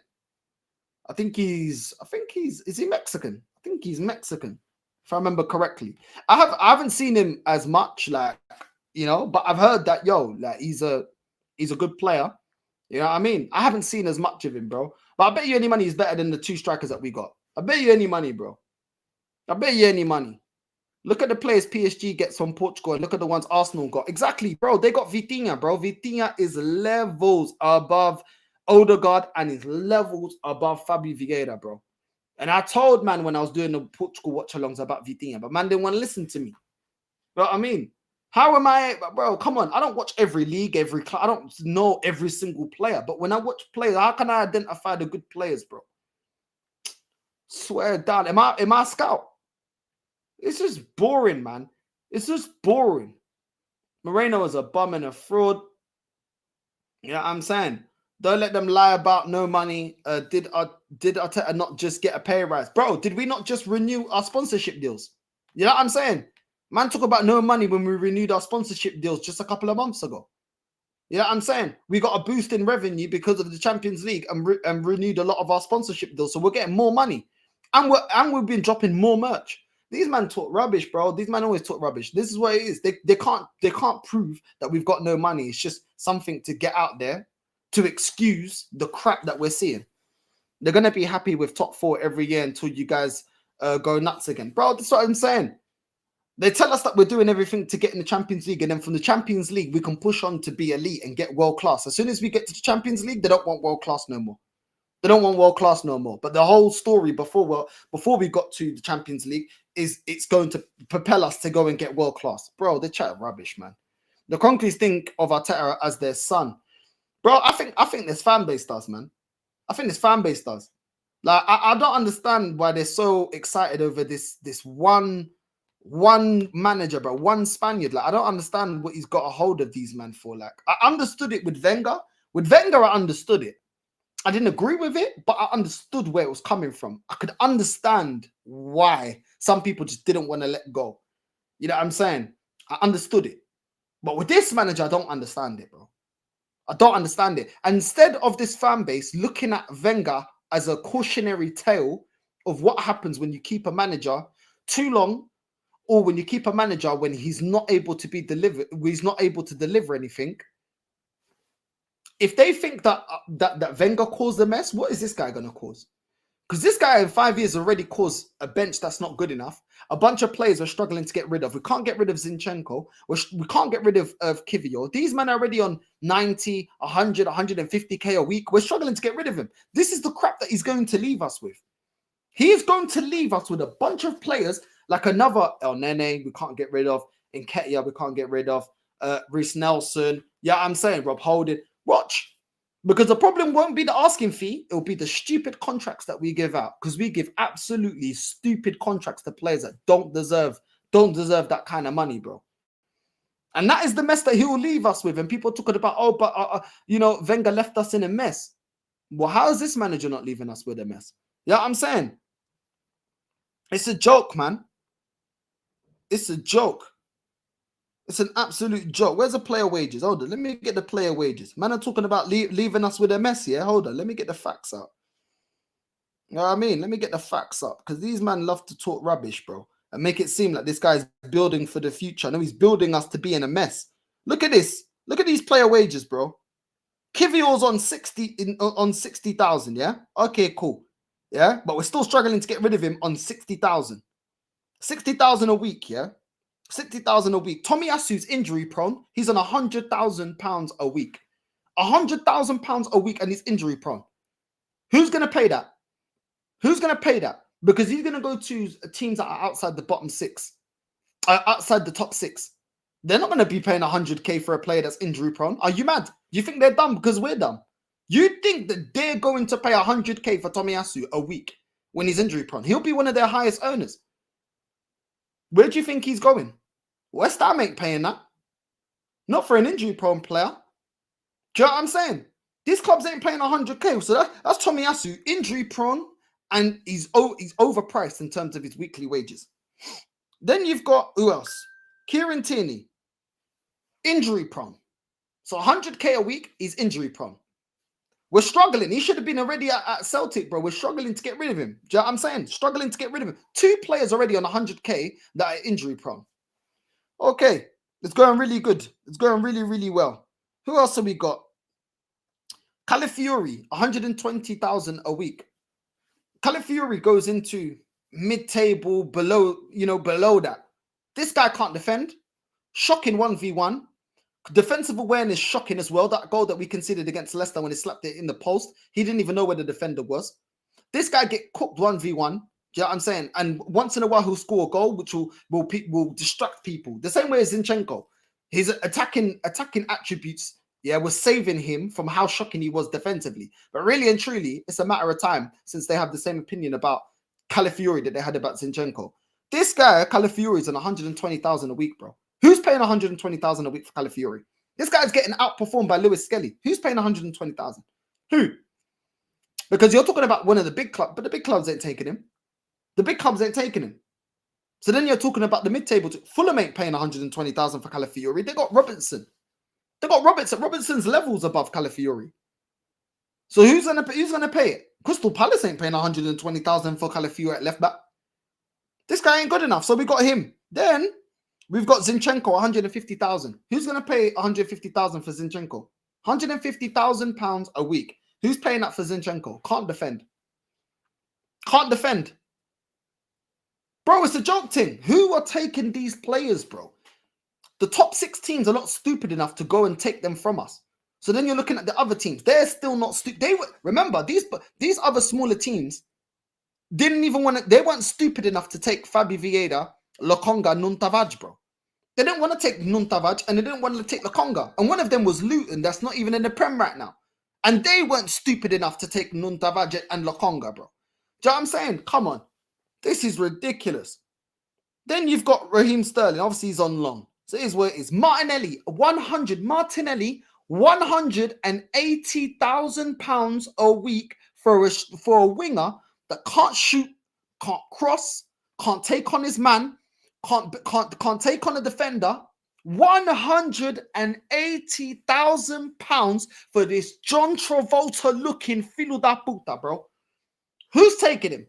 Is he Mexican? I think he's Mexican, if I remember correctly. I haven't seen him as much, like, you know, but I've heard that, yo, like, he's a good player. You know what I mean? I haven't seen as much of him, bro. But I bet you any money he's better than the 2 strikers that we got. I bet you any money, bro. I bet you any money. Look at the players PSG gets from Portugal and look at the ones Arsenal got. Exactly, bro. They got Vitinha, bro. Vitinha is levels above Odegaard and is levels above Fabio Vieira, bro. And I told man when I was doing the Portugal watch-alongs about Vitinha, but man didn't want to listen to me. You know what I mean? How am I, bro? Come on. I don't watch every league, I don't know every single player. But when I watch players, how can I identify the good players, bro? Swear down. Am I a scout? It's just boring, man. It's just boring. Moreno is a bum and a fraud. You know what I'm saying? Don't let them lie about no money. Did Arteta not just get a pay rise? Bro, did we not just renew our sponsorship deals? You know what I'm saying? Man, talk about no money when we renewed our sponsorship deals just a couple of months ago. You know what I'm saying? We got a boost in revenue because of the Champions League and renewed a lot of our sponsorship deals. So we're getting more money. And we've been dropping more merch. These men talk rubbish, bro. These men always talk rubbish. This is what it is. They can't prove that we've got no money. It's just something to get out there to excuse the crap that we're seeing. They're going to be happy with top 4 every year until you guys go nuts again. Bro, that's what I'm saying. They tell us that we're doing everything to get in the Champions League, and then from the Champions League, we can push on to be elite and get world class. As soon as we get to the Champions League, they don't want world class no more. They don't want world class no more. But the whole story before we got to the Champions League is it's going to propel us to go and get world class. Bro, they chat rubbish, man. The Conkeys think of Arteta as their son. Bro, I think this fan base does, man. I think this fan base does. Like, I don't understand why they're so excited over this one manager, bro, one Spaniard. Like, I don't understand what he's got a hold of these men for. Like, I understood it with Wenger. With Wenger, I understood it. I didn't agree with it, but I understood where it was coming from. I could understand why some people just didn't want to let go. You know what I'm saying? I understood it. But with this manager, I don't understand it, bro. I don't understand it. And instead of this fan base looking at Wenger as a cautionary tale of what happens when you keep a manager too long, or when you keep a manager when he's not able to deliver anything. If they think that Wenger caused the mess, what is this guy going to cause? Because this guy in 5 years already caused a bench that's not good enough. A bunch of players we're struggling to get rid of. We can't get rid of Zinchenko. We can't get rid of Kivior. These men are already on 90, 100, 150k a week. We're struggling to get rid of him. This is the crap that he's going to leave us with. He's going to leave us with a bunch of players like another El Nene we can't get rid of. Nketiah we can't get rid of. Reece Nelson. Yeah, I'm saying, Rob, hold it. Watch. Because the problem won't be the asking fee. It'll be the stupid contracts that we give out. Because we give absolutely stupid contracts to players that don't deserve that kind of money, bro. And that is the mess that he will leave us with. And people talking about, oh, but, Wenger left us in a mess. Well, how is this manager not leaving us with a mess? Yeah, I'm saying. It's a joke, man. It's a joke. It's an absolute joke. Where's the player wages? Hold on. Let me get the player wages. Man, I'm talking about leaving us with a mess, yeah? Hold on. Let me get the facts out. You know what I mean? Let me get the facts up. Because these men love to talk rubbish, bro. And make it seem like this guy's building for the future. I know he's building us to be in a mess. Look at this. Look at these player wages, bro. Kivior's on 60,000, yeah? Okay, cool. Yeah? But we're still struggling to get rid of him on 60,000. 60,000 a week, yeah? 60,000 a week. Tomiyasu's injury prone. He's on £100,000 a week. £100,000 a week and he's injury prone. Who's going to pay that? Who's going to pay that? Because he's going to go to teams that are outside the bottom six, outside the top six. They're not going to be paying 100K for a player that's injury prone. Are you mad? Do you think they're dumb because we're dumb? You think that they're going to pay 100K for Tomiyasu a week when he's injury prone? He'll be one of their highest earners. Where do you think he's going? West Ham ain't paying that. Not for an injury prone player. Do you know what I'm saying? These clubs ain't paying 100K. So that's Tomiyasu, injury prone, and he's overpriced in terms of his weekly wages. Then you've got, who else? Kieran Tierney, injury prone. So 100K a week, he's injury prone. We're struggling. He should have been already at Celtic, bro. We're struggling to get rid of him. Do you know what I'm saying? Struggling to get rid of him. 2 players already on 100K that are injury prone. Okay, it's going really good. It's going really, really well. Who else have we got? Calafiori, 120,000 a week. Calafiori goes into mid-table, below that. This guy can't defend. Shocking 1v1. Defensive awareness shocking as well. That goal that we considered against Leicester when he slapped it in the post, he didn't even know where the defender was. This guy get cooked 1v1. Do you know what I'm saying? And once in a while he'll score a goal which will distract people. The same way as Zinchenko. His attacking attributes, was saving him from how shocking he was defensively. But really and truly, it's a matter of time since they have the same opinion about Calafiori that they had about Zinchenko. This guy, Calafiori, is on 120,000 a week, bro. Who's paying 120,000 a week for Calafiori? This guy's getting outperformed by Lewis-Skelly. Who's paying 120,000? Who? Because you're talking about one of the big clubs, but the big clubs ain't taking him. The big clubs ain't taking him. So then you're talking about the mid-table. Fulham ain't paying 120,000 for Calafiori. They got Robertson. They got Robertson. Robertson's levels above Calafiori. So who's gonna pay it? Crystal Palace ain't paying 120,000 for Calafiori at left back. This guy ain't good enough, so we got him. Then we've got Zinchenko, 150,000. Who's going to pay 150,000 for Zinchenko? 150,000 pounds a week. Who's paying that for Zinchenko? Can't defend. Can't defend. Bro, it's a joke thing. Who are taking these players, bro? The top 6 teams are not stupid enough to go and take them from us. So then you're looking at the other teams. They're still not stupid. Remember, these other smaller teams didn't even want to. They weren't stupid enough to take Fabi Vieira, Lokonga, Nuntavad, bro. They didn't want to take Nuntavad and they didn't want to take Lokonga. And one of them was Luton. That's not even in the Prem right now. And they weren't stupid enough to take Nuntavad and Lokonga, bro. Do you know what I'm saying? Come on. This is ridiculous. Then you've got Raheem Sterling. Obviously, he's on loan. So here's where it is. Martinelli, 180,000 pounds a week for a winger that can't shoot, can't cross, can't take on his man, can't take on a defender. 180,000 pounds for this John Travolta looking filo da puta, bro. Who's taking him?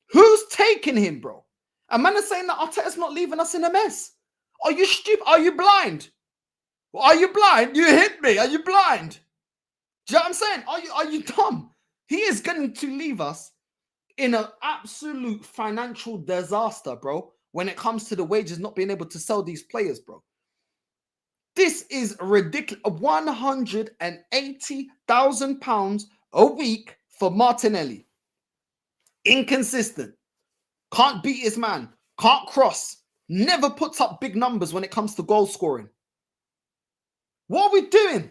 Who's taking him, bro? A man is saying that Arteta's not leaving us in a mess. Are you stupid? Are you blind? Are you blind? You hit me. Are you blind? Do you know what I'm saying? Are you dumb? He is going to leave us in an absolute financial disaster, bro, when it comes to the wages not being able to sell these players, bro. This is ridiculous. 180,000 pounds a week for Martinelli. Inconsistent. Can't beat his man. Can't cross. Never puts up big numbers when it comes to goal scoring. What are we doing?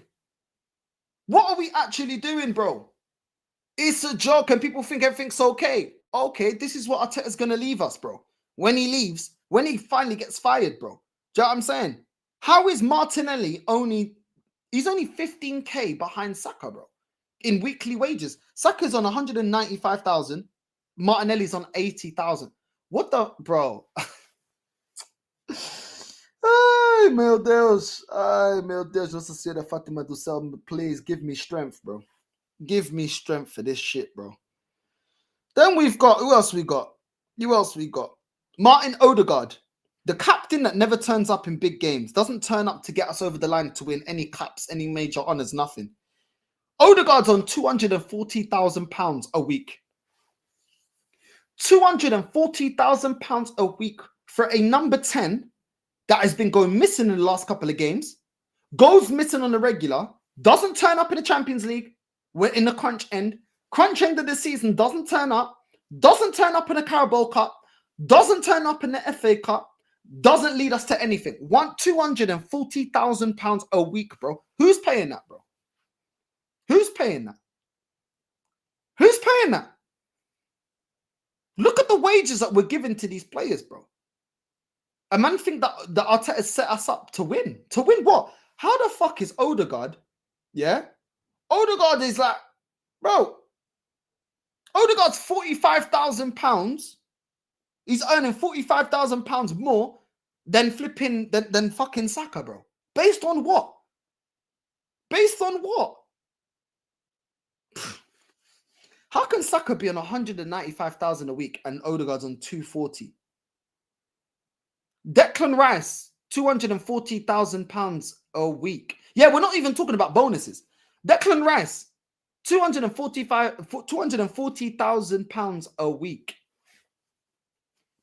What are we actually doing, bro? It's a joke and people think everything's okay. Okay, this is what Arteta's going to leave us, bro. When he leaves, when he finally gets fired, bro. Do you know what I'm saying? How is Martinelli he's only 15K behind Saka, bro, in weekly wages. Saka's on 195,000. Martinelli's on 80,000. What the, bro? Ai, meu Deus. Ai, meu Deus. Nossa Senhora Fátima do Céu, please give me strength, bro. Give me strength for this shit, bro. Then we've got, who else we got? Martin Odegaard, the captain that never turns up in big games, doesn't turn up to get us over the line to win any caps, any major honours, nothing. Odegaard's on £240,000 a week. £240,000 a week for a number 10 that has been going missing in the last couple of games, goes missing on the regular, doesn't turn up in the Champions League. We're in the crunch end of the season, doesn't turn up in the Carabao Cup, doesn't turn up in the FA Cup, doesn't lead us to anything. Want £240,000 a week, bro. Who's paying that, bro? Who's paying that? Who's paying that? Look at the wages that we're giving to these players, bro. A man think that the Arteta set us up to win. To win what? How the fuck is Odegaard? Yeah? Odegaard is like, bro, Odegaard's £45,000. He's earning £45,000 more than than fucking Saka, bro. Based on what? Based on what? How can Saka be on 195,000 a week and Odegaard's on 240? Declan Rice, £240,000 a week. Yeah, we're not even talking about bonuses. Declan Rice, £240,000 a week.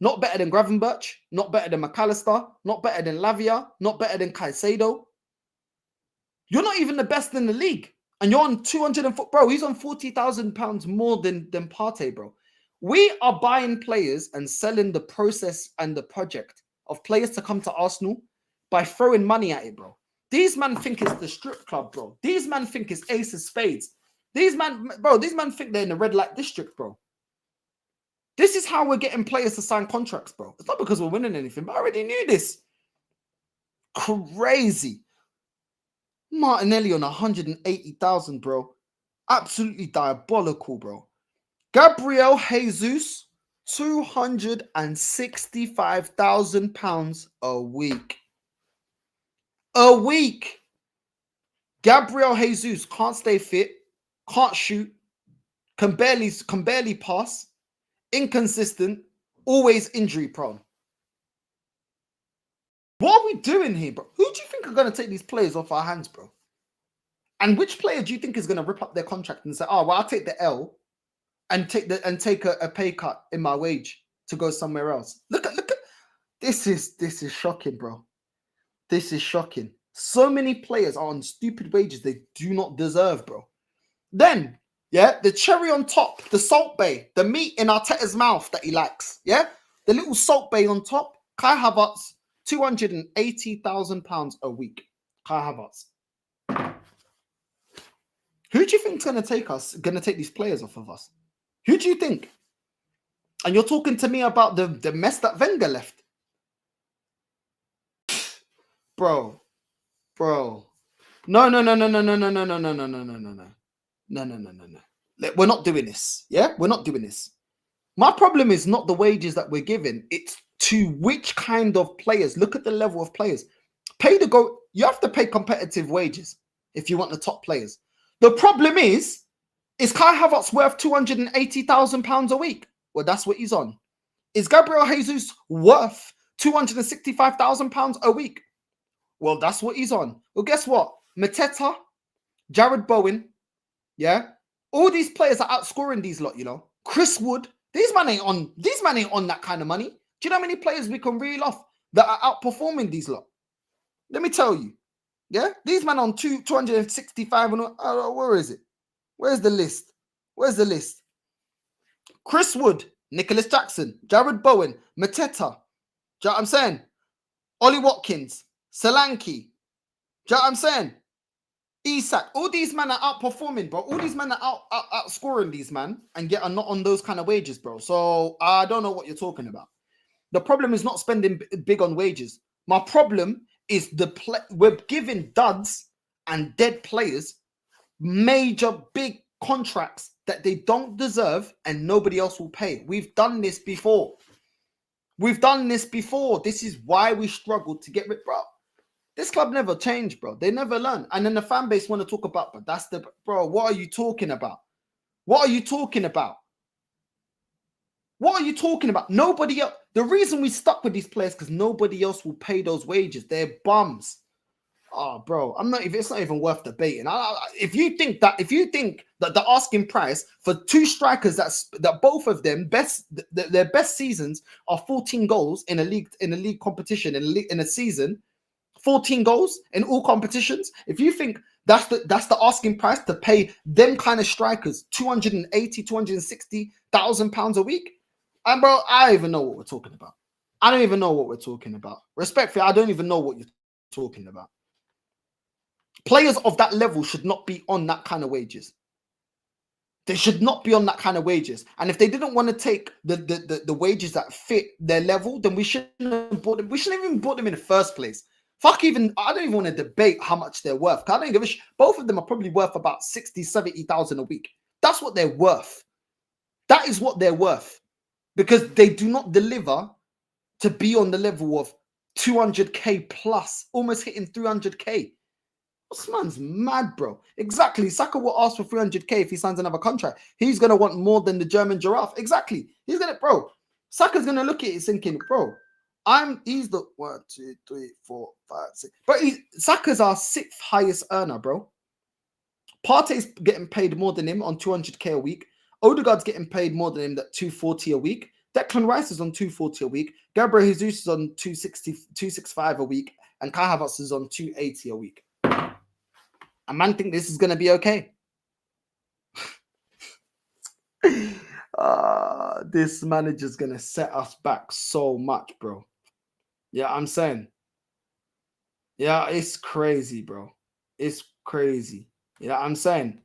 Not better than Gravenberch, not better than McAllister, not better than Lavia, not better than Caicedo. You're not even the best in the league. And you're on 204, bro. He's on £40,000 more than Partey, bro. We are buying players and selling the process and the project of players to come to Arsenal by throwing money at it, bro. These men think it's the strip club, bro. These men think it's ace of spades. These men think they're in the red light district, bro. This is how we're getting players to sign contracts, bro. It's not because we're winning anything, but I already knew this. Crazy. Martinelli on 180,000, bro. Absolutely diabolical, bro. Gabriel Jesus, £265,000 a week. A week. Gabriel Jesus can't stay fit, can't shoot, can barely pass, inconsistent, always injury prone. What are we doing here, bro? Who do you think are going to take these players off our hands, bro? And which player do you think is going to rip up their contract and say, "Oh, well, I'll take the L and take a pay cut in my wage to go somewhere else"? Look at this is shocking, bro. This is shocking. So many players are on stupid wages they do not deserve, bro. Then, yeah, the cherry on top, the Salt Bay, the meat in Arteta's mouth that he likes, yeah, the little Salt Bay on top. Kai Havertz, £280,000 a week. Kai Havertz. Who do you think's going to take these players off of us? Who do you think? And you're talking to me about the mess that Wenger left. Bro. No. We're not doing this. Yeah? We're not doing this. My problem is not the wages that we're giving. It's to which kind of players. Look at the level of players. You have to pay competitive wages if you want the top players. The problem is Kai Havertz worth £280,000 a week? Well, that's what he's on. Is Gabriel Jesus worth £265,000 a week? Well, that's what he's on. Well, guess what? Mateta, Jared Bowen, yeah, all these players are outscoring these lot. You know, Chris Wood. These man ain't on that kind of money. Do you know how many players we can reel off that are outperforming these lot? Let me tell you. Yeah, these men on 265 and where is it? Where's the list? Chris Wood, Nicholas Jackson, Jared Bowen, Mateta. Do you know what I'm saying? Ollie Watkins, Solanke. Do you know what I'm saying? Isak. All these men are outperforming, bro. All these men are outscoring these men and yet are not on those kind of wages, bro. So I don't know what you're talking about. The problem is not spending big on wages. My problem is we're giving duds and dead players major big contracts that they don't deserve and nobody else will pay. We've done this before. This is why we struggled to get rid, bro. This club never changed, bro. They never learn. And then the fan base want to talk about, but that's bro, what are you talking about? Nobody else. The reason we stuck with these players because nobody else will pay those wages. They're bums. Oh, bro, I'm not even. It's not even worth debating. If you think that the asking price for two strikers that both of them their best seasons are 14 goals in a league competition in a season, 14 goals in all competitions. If you think that's the asking price to pay them kind of strikers 260,000 pounds a week, and bro, I don't even know what we're talking about. I don't even know what we're talking about. Respectfully, I don't even know what you're talking about. Players of that level should not be on that kind of wages. They should not be on that kind of wages. And if they didn't want to take the wages that fit their level, then we shouldn't have bought them. We shouldn't have even bought them in the first place. Fuck even, I don't even want to debate how much they're worth. I don't give a shit. Both of them are probably worth about 60, 70,000 a week. That's what they're worth. That is what they're worth. Because they do not deliver to be on the level of 200k plus, almost hitting 300k. This man's mad, bro. Exactly. Saka will ask for 300k if he signs another contract. He's going to want more than the German giraffe. Exactly. He's going to, bro. Saka's going to look at it thinking, bro, he's the 1, 2, 3, 4, 5, 6. But Saka's our 6th highest earner, bro. Partey's getting paid more than him on 200k a week. Odegaard's getting paid more than him at 240 a week. Declan Rice is on 240 a week. Gabriel Jesus is on 265 a week. And Kai Havertz is on 280 a week. A man think this is going to be okay. This manager's going to set us back so much, bro. Yeah, I'm saying. Yeah, it's crazy, bro. It's crazy. Yeah, I'm saying.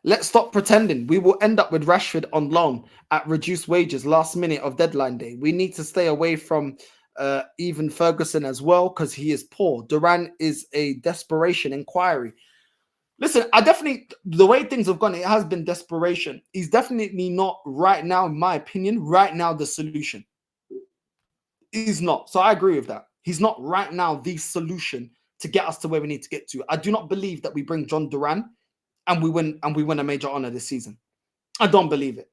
Let's stop pretending. We will end up with Rashford on loan at reduced wages last minute of deadline day. We need to stay away from even Ferguson as well because he is poor. Duran is a desperation inquiry. Listen, the way things have gone, it has been desperation. He's definitely not right now, in my opinion, right now the solution. He's not. So I agree with that. He's not right now the solution to get us to where we need to get to. I do not believe that we bring John Duran and we win a major honor this season. I don't believe it.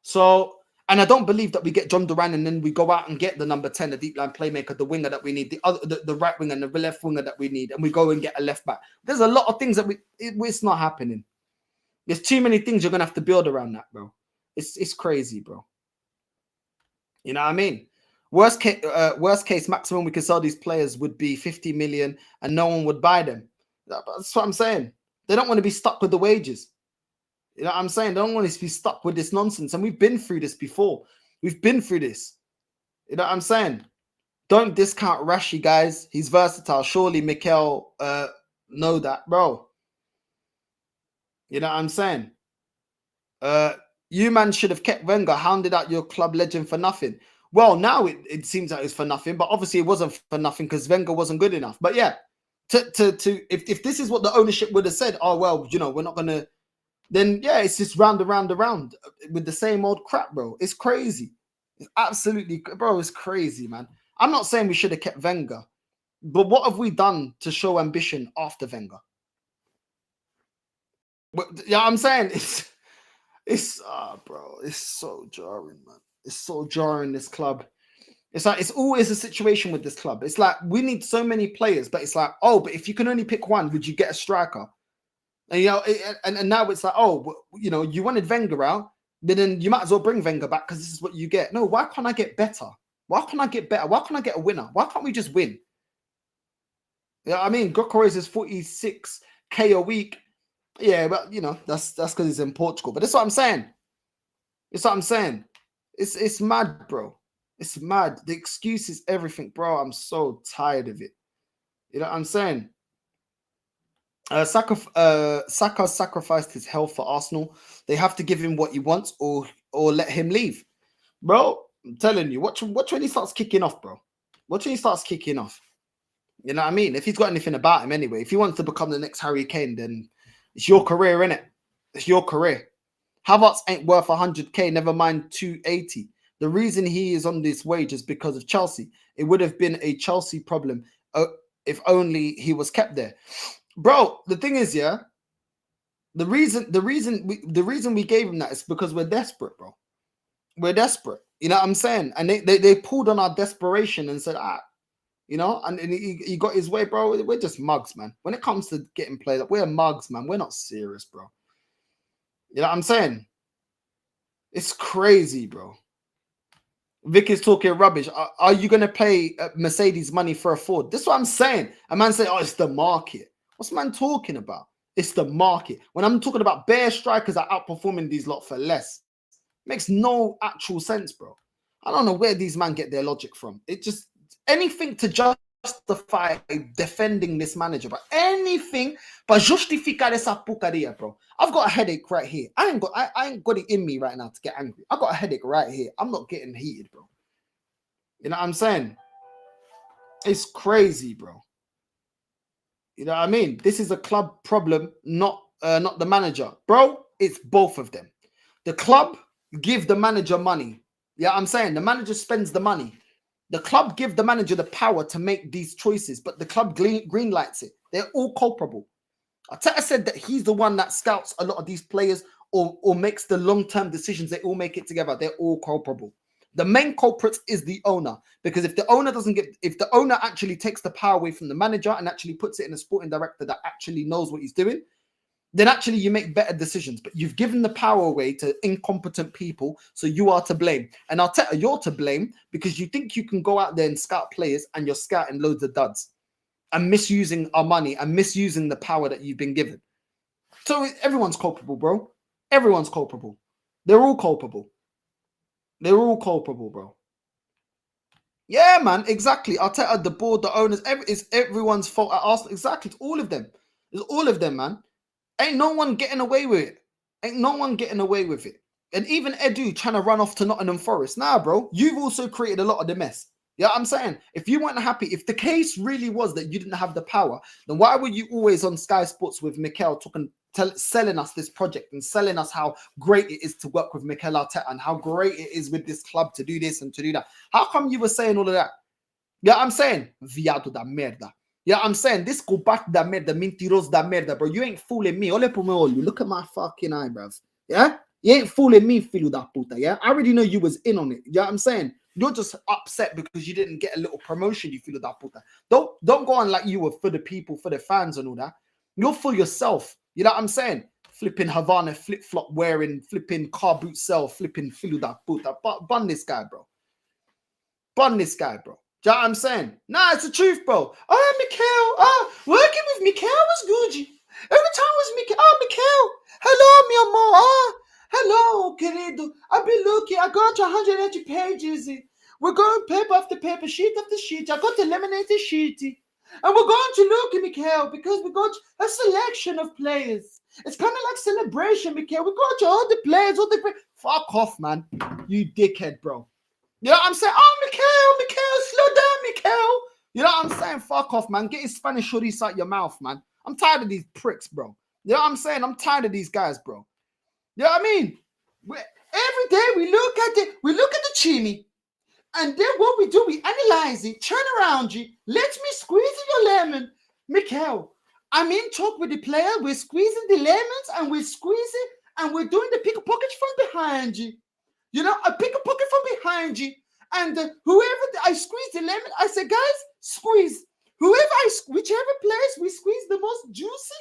So, and I don't believe that we get John Duran and then we go out and get the number 10, the deep line playmaker, the winger that we need, the right winger and the left winger that we need, and we go and get a left back. There's a lot of things that it's not happening. There's too many things you're gonna have to build around that, bro. It's crazy, bro. You know what I mean? Worst case, maximum we could sell these players would be 50 million, and no one would buy them. That's what I'm saying. They don't want to be stuck with the wages. You know what I'm saying? They don't want us to be stuck with this nonsense. And we've been through this before. We've been through this. You know what I'm saying? Don't discount Rashi, guys. He's versatile. Surely Mikel know that, bro. You know what I'm saying? You man should have kept Wenger, hounded out your club legend for nothing. Well, now it seems like it's for nothing, but obviously it wasn't for nothing because Wenger wasn't good enough. But yeah, if this is what the ownership would have said, oh well, we're not gonna. Then yeah, it's just round and round and round with the same old crap, bro. It's crazy. It's absolutely, bro, it's crazy, man. I'm not saying we should have kept Wenger, but what have we done to show ambition after Wenger? Yeah, I'm saying bro, it's so jarring, man. It's so jarring, this club. It's like it's always a situation with this club. It's like we need so many players, but it's like, oh, but if you can only pick one, would you get a striker? And and now it's like, oh, you wanted Wenger out, then you might as well bring Wenger back because this is what you get. No, why can't I get better? Why can't I get better? Why can't I get a winner? Why can't we just win? Yeah, I mean, Gyökeres is 46k a week. Yeah, but that's because he's in Portugal. But that's what I'm saying. It's what I'm saying. It's mad, bro. It's mad. The excuse is everything, bro. I'm so tired of it. You know what I'm saying? Saka sacrificed his health for Arsenal. They have to give him what he wants or let him leave. Bro, I'm telling you, watch when he starts kicking off, bro. Watch when he starts kicking off. You know what I mean? If he's got anything about him anyway, if he wants to become the next Harry Kane, then it's your career, innit? It's your career. Havertz ain't worth 100k, never mind 280. The reason he is on this wage is because of Chelsea. It would have been a Chelsea problem if only he was kept there. Bro, the thing is, yeah, the reason we gave him that is because we're desperate, bro. We're desperate. You know what I'm saying? And they pulled on our desperation and said, you know, and he got his way, bro. We're just mugs, man. When it comes to getting played up, we're mugs, man. We're not serious, bro. You know what I'm saying? It's crazy, bro. Vic is talking rubbish. Are you going to pay Mercedes money for a Ford? This is what I'm saying. A man saying, oh, it's the market. What's man talking about? It's the market. When I'm talking about bare strikers are outperforming these lot for less, makes no actual sense, bro. I don't know where these men get their logic from. It just, anything to justify defending this manager, but anything but justificar essa porcaria, bro. I've got a headache right here. I ain't got it in me right now to get angry. I got a headache right here. I'm not getting heated, bro. You know what I'm saying? It's crazy, bro. You know what I mean? This is a club problem, not the manager, bro. It's both of them. The club give the manager money. Yeah, I'm saying the manager spends the money. The club give the manager the power to make these choices, but the club green lights it. They're all culpable. Arteta said that he's the one that scouts a lot of these players or makes the long-term decisions. They all make it together. They're all culpable. The main culprit is the owner, because if the owner actually takes the power away from the manager and actually puts it in a sporting director that actually knows what he's doing, then actually you make better decisions. But you've given the power away to incompetent people, so you are to blame. And Arteta, you're to blame because you think you can go out there and scout players and you're scouting loads of duds and misusing our money and misusing the power that you've been given. So everyone's culpable, bro. Everyone's culpable. They're all culpable. They're all culpable, bro. Yeah, man, exactly. Arteta, the board, the owners, it's everyone's fault at Arsenal. Exactly, it's all of them. It's all of them, man. Ain't no one getting away with it. Ain't no one getting away with it. And even Edu trying to run off to Nottingham Forest. Nah, bro, you've also created a lot of the mess. Yeah, I'm saying, if you weren't happy, if the case really was that you didn't have the power, then why were you always on Sky Sports with Mikel selling us this project and selling us how great it is to work with Mikel Arteta and how great it is with this club to do this and to do that? How come you were saying all of that? Yeah, I'm saying, viado da merda. Yeah, I'm saying, this cobarde da merda, mentiroso da merda, bro. You ain't fooling me. Olha pro meu olho. Look at my fucking eyebrows. Yeah? You ain't fooling me, filho da puta. Yeah? I already know you was in on it. Yeah, I'm saying, you're just upset because you didn't get a little promotion, you filho da puta. Don't go on like you were for the people, for the fans and all that. You're for yourself. You know what I'm saying? Flipping Havana flip-flop wearing, flipping car boot sell, flipping filho da puta. Bun this guy, bro. Bun this guy, bro. Do you know what I'm saying? Nah, it's the truth, bro. Oh, Mikel. Working with Mikel was good. Every time was Mikel. Oh, Mikel. Hello, mi amor. Hello, querido. I've been looking. I got 180 pages. We're going paper after paper, sheet after sheet. I got the laminated sheet. And we're going to look at Mikel because we got a selection of players. It's kind of like celebration, Mikel. We got all the players, all the great. Fuck off, man. You dickhead, bro. You know what I'm saying? Oh, Mikel, slow down, Mikel. You know what I'm saying? Fuck off, man. Get his Spanish hoodies out your mouth, man. I'm tired of these pricks, bro. You know what I'm saying? I'm tired of these guys, bro. You know what I mean? Every day we look at it, we look at the chimney, and then what we do, we analyze it, turn around you, let me squeeze your lemon. Mikel, I'm in talk with the player, we're squeezing the lemons, and we're squeezing, and we're doing the pick a pocket from behind you. You know, I pick a pocket from behind you, and whoever I squeeze the lemon, I say, guys, squeeze. Whichever place we squeeze the most juicy,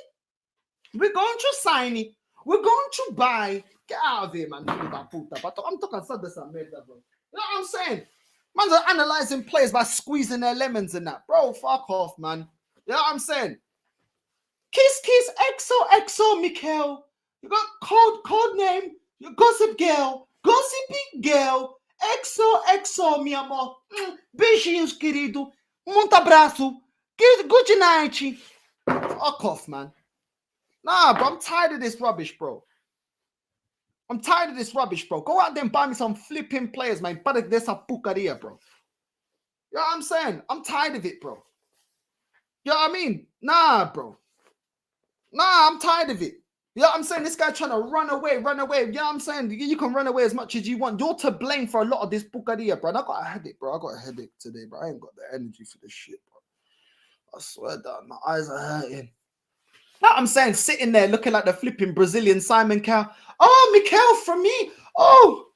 we're going to sign it. We're going to buy. Get out of here, man. I'm talking about this, bro. You know what I'm saying? Man's are analyzing players by squeezing their lemons and that. Bro, fuck off, man. You know what I'm saying? Kiss, kiss, XO, Mikel. You got code name, you gossip girl. Gossipy girl, XO, mi amor. Beijinhos, querido. Muito abraço. Good night. Fuck off, man. Nah, bro, I'm tired of this rubbish, bro. I'm tired of this rubbish, bro. Go out there and buy me some flipping players, man. Para dessa porcaria, bro. You know what I'm saying? I'm tired of it, bro. You know what I mean? Nah, bro. Nah, I'm tired of it. You know what I'm saying? This guy trying to run away. You know what I'm saying? You can run away as much as you want. You're to blame for a lot of this porcaria, bro. And I got a headache, bro. I got a headache today, bro. I ain't got the energy for this shit, bro. I swear down, my eyes are hurting. You know what I'm saying? Sitting there looking like the flipping Brazilian Simon Cowell. Oh, Mikel from me. Oh,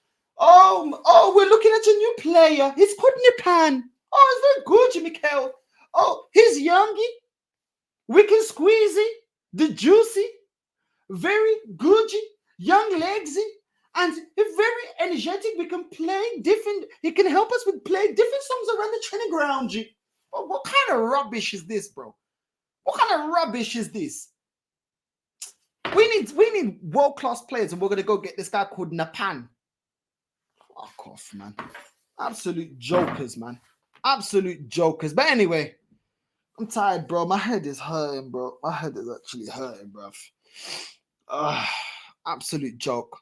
we're looking at a new player. He's Kudnipan. Oh, it's very good, Mikel. Oh, he's youngy, wicked squeezy, the juicy, very goody, young legsy, and very energetic. We can play different. He can help us with play different songs around the training ground. G. What kind of rubbish is this, bro? What kind of rubbish is this? We need world-class players, and we're gonna go get this guy called Napan. Fuck off, man. Absolute jokers, man. Absolute jokers. But anyway, I'm tired, bro. My head is hurting, bro. My head is actually hurting, bro. Absolute joke.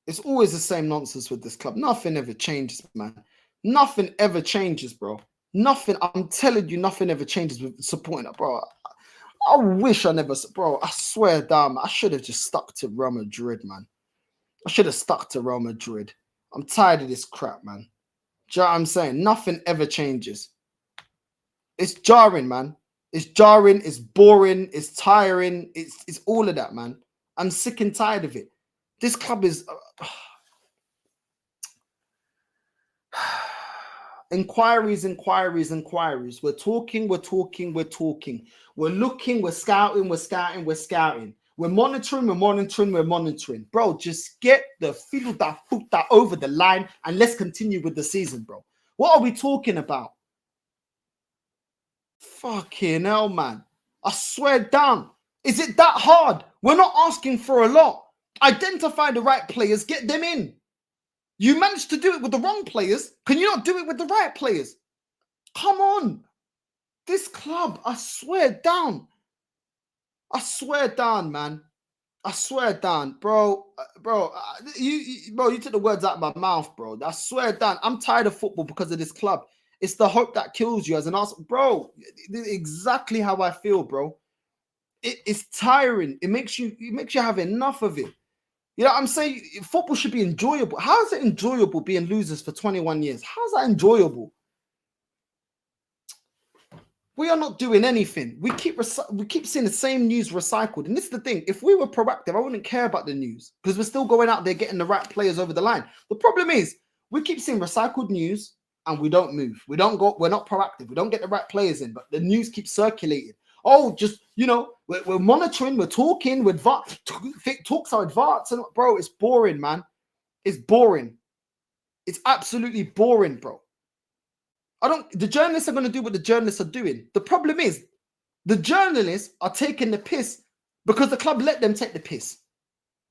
It's always the same nonsense with this club. Nothing ever changes, man. Nothing ever changes, bro. Nothing. I'm telling you, nothing ever changes with supporting it, bro. I wish I never, bro. I swear down, I should have just stuck to Real Madrid, man. I should have stuck to Real Madrid. I'm tired of this crap, man. Do you know what I'm saying? Nothing ever changes. It's jarring, man. It's jarring. It's boring. It's tiring. It's all of that, man. I'm sick and tired of it. This club is inquiries. We're talking. We're looking. We're scouting. We're monitoring. Bro, just get the filta puta over the line and let's continue with the season, bro. What are we talking about? Fucking hell, man. I swear down. Is it that hard? We're not asking for a lot. Identify the right players, get them in. You managed to do it with the wrong players. Can you not do it with the right players? Come on. This club, I swear down. I swear down, man. I swear down, bro. You took the words out of my mouth, bro. I swear down. I'm tired of football because of this club. It's the hope that kills you as an Arsenal. Bro, exactly how I feel, bro. It's tiring. It makes you have enough of it. You know what I'm saying? Football should be enjoyable. How is it enjoyable being losers for 21 years? How is that enjoyable? We are not doing anything. We keep seeing the same news recycled. And this is the thing. If we were proactive, I wouldn't care about the news because we're still going out there getting the right players over the line. The problem is we keep seeing recycled news and we don't move. We're not proactive. We don't get the right players in, but the news keeps circulating. Oh, just, we're monitoring, we're talking, talks are advanced. And bro, it's boring, man. It's boring. It's absolutely boring, bro. The journalists are going to do what the journalists are doing. The problem is the journalists are taking the piss because the club let them take the piss.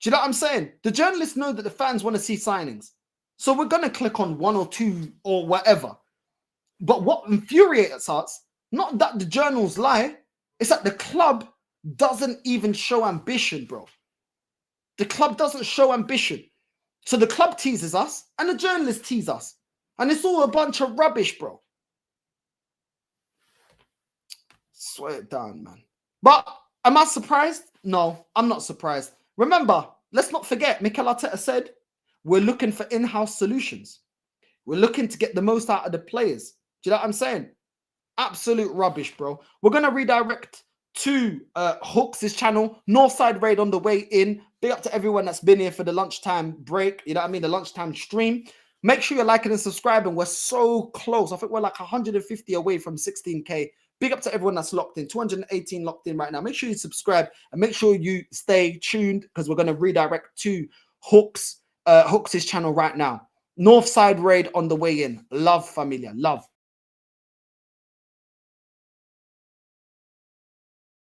Do you know what I'm saying? The journalists know that the fans want to see signings. So we're going to click on one or two or whatever. But what infuriates us, not that the journals lie, it's that the club doesn't even show ambition, bro. The club doesn't show ambition. So the club teases us and the journalists tease us. And it's all a bunch of rubbish, bro. Swear it down, man. But am I surprised? No, I'm not surprised. Remember, let's not forget, Mikel Arteta said, we're looking for in-house solutions. We're looking to get the most out of the players. Do you know what I'm saying? Absolute rubbish, bro. We're going to redirect to Hooks' channel. Northside Raid on the way in. Big up to everyone that's been here for the lunchtime break. You know what I mean? The lunchtime stream. Make sure you're liking and subscribing. We're so close. I think we're like 150 away from 16K. Big up to everyone that's locked in. 218 locked in right now. Make sure you subscribe and make sure you stay tuned because we're going to redirect to Hooks' channel right now. Northside Raid on the way in. Love, familia. Love.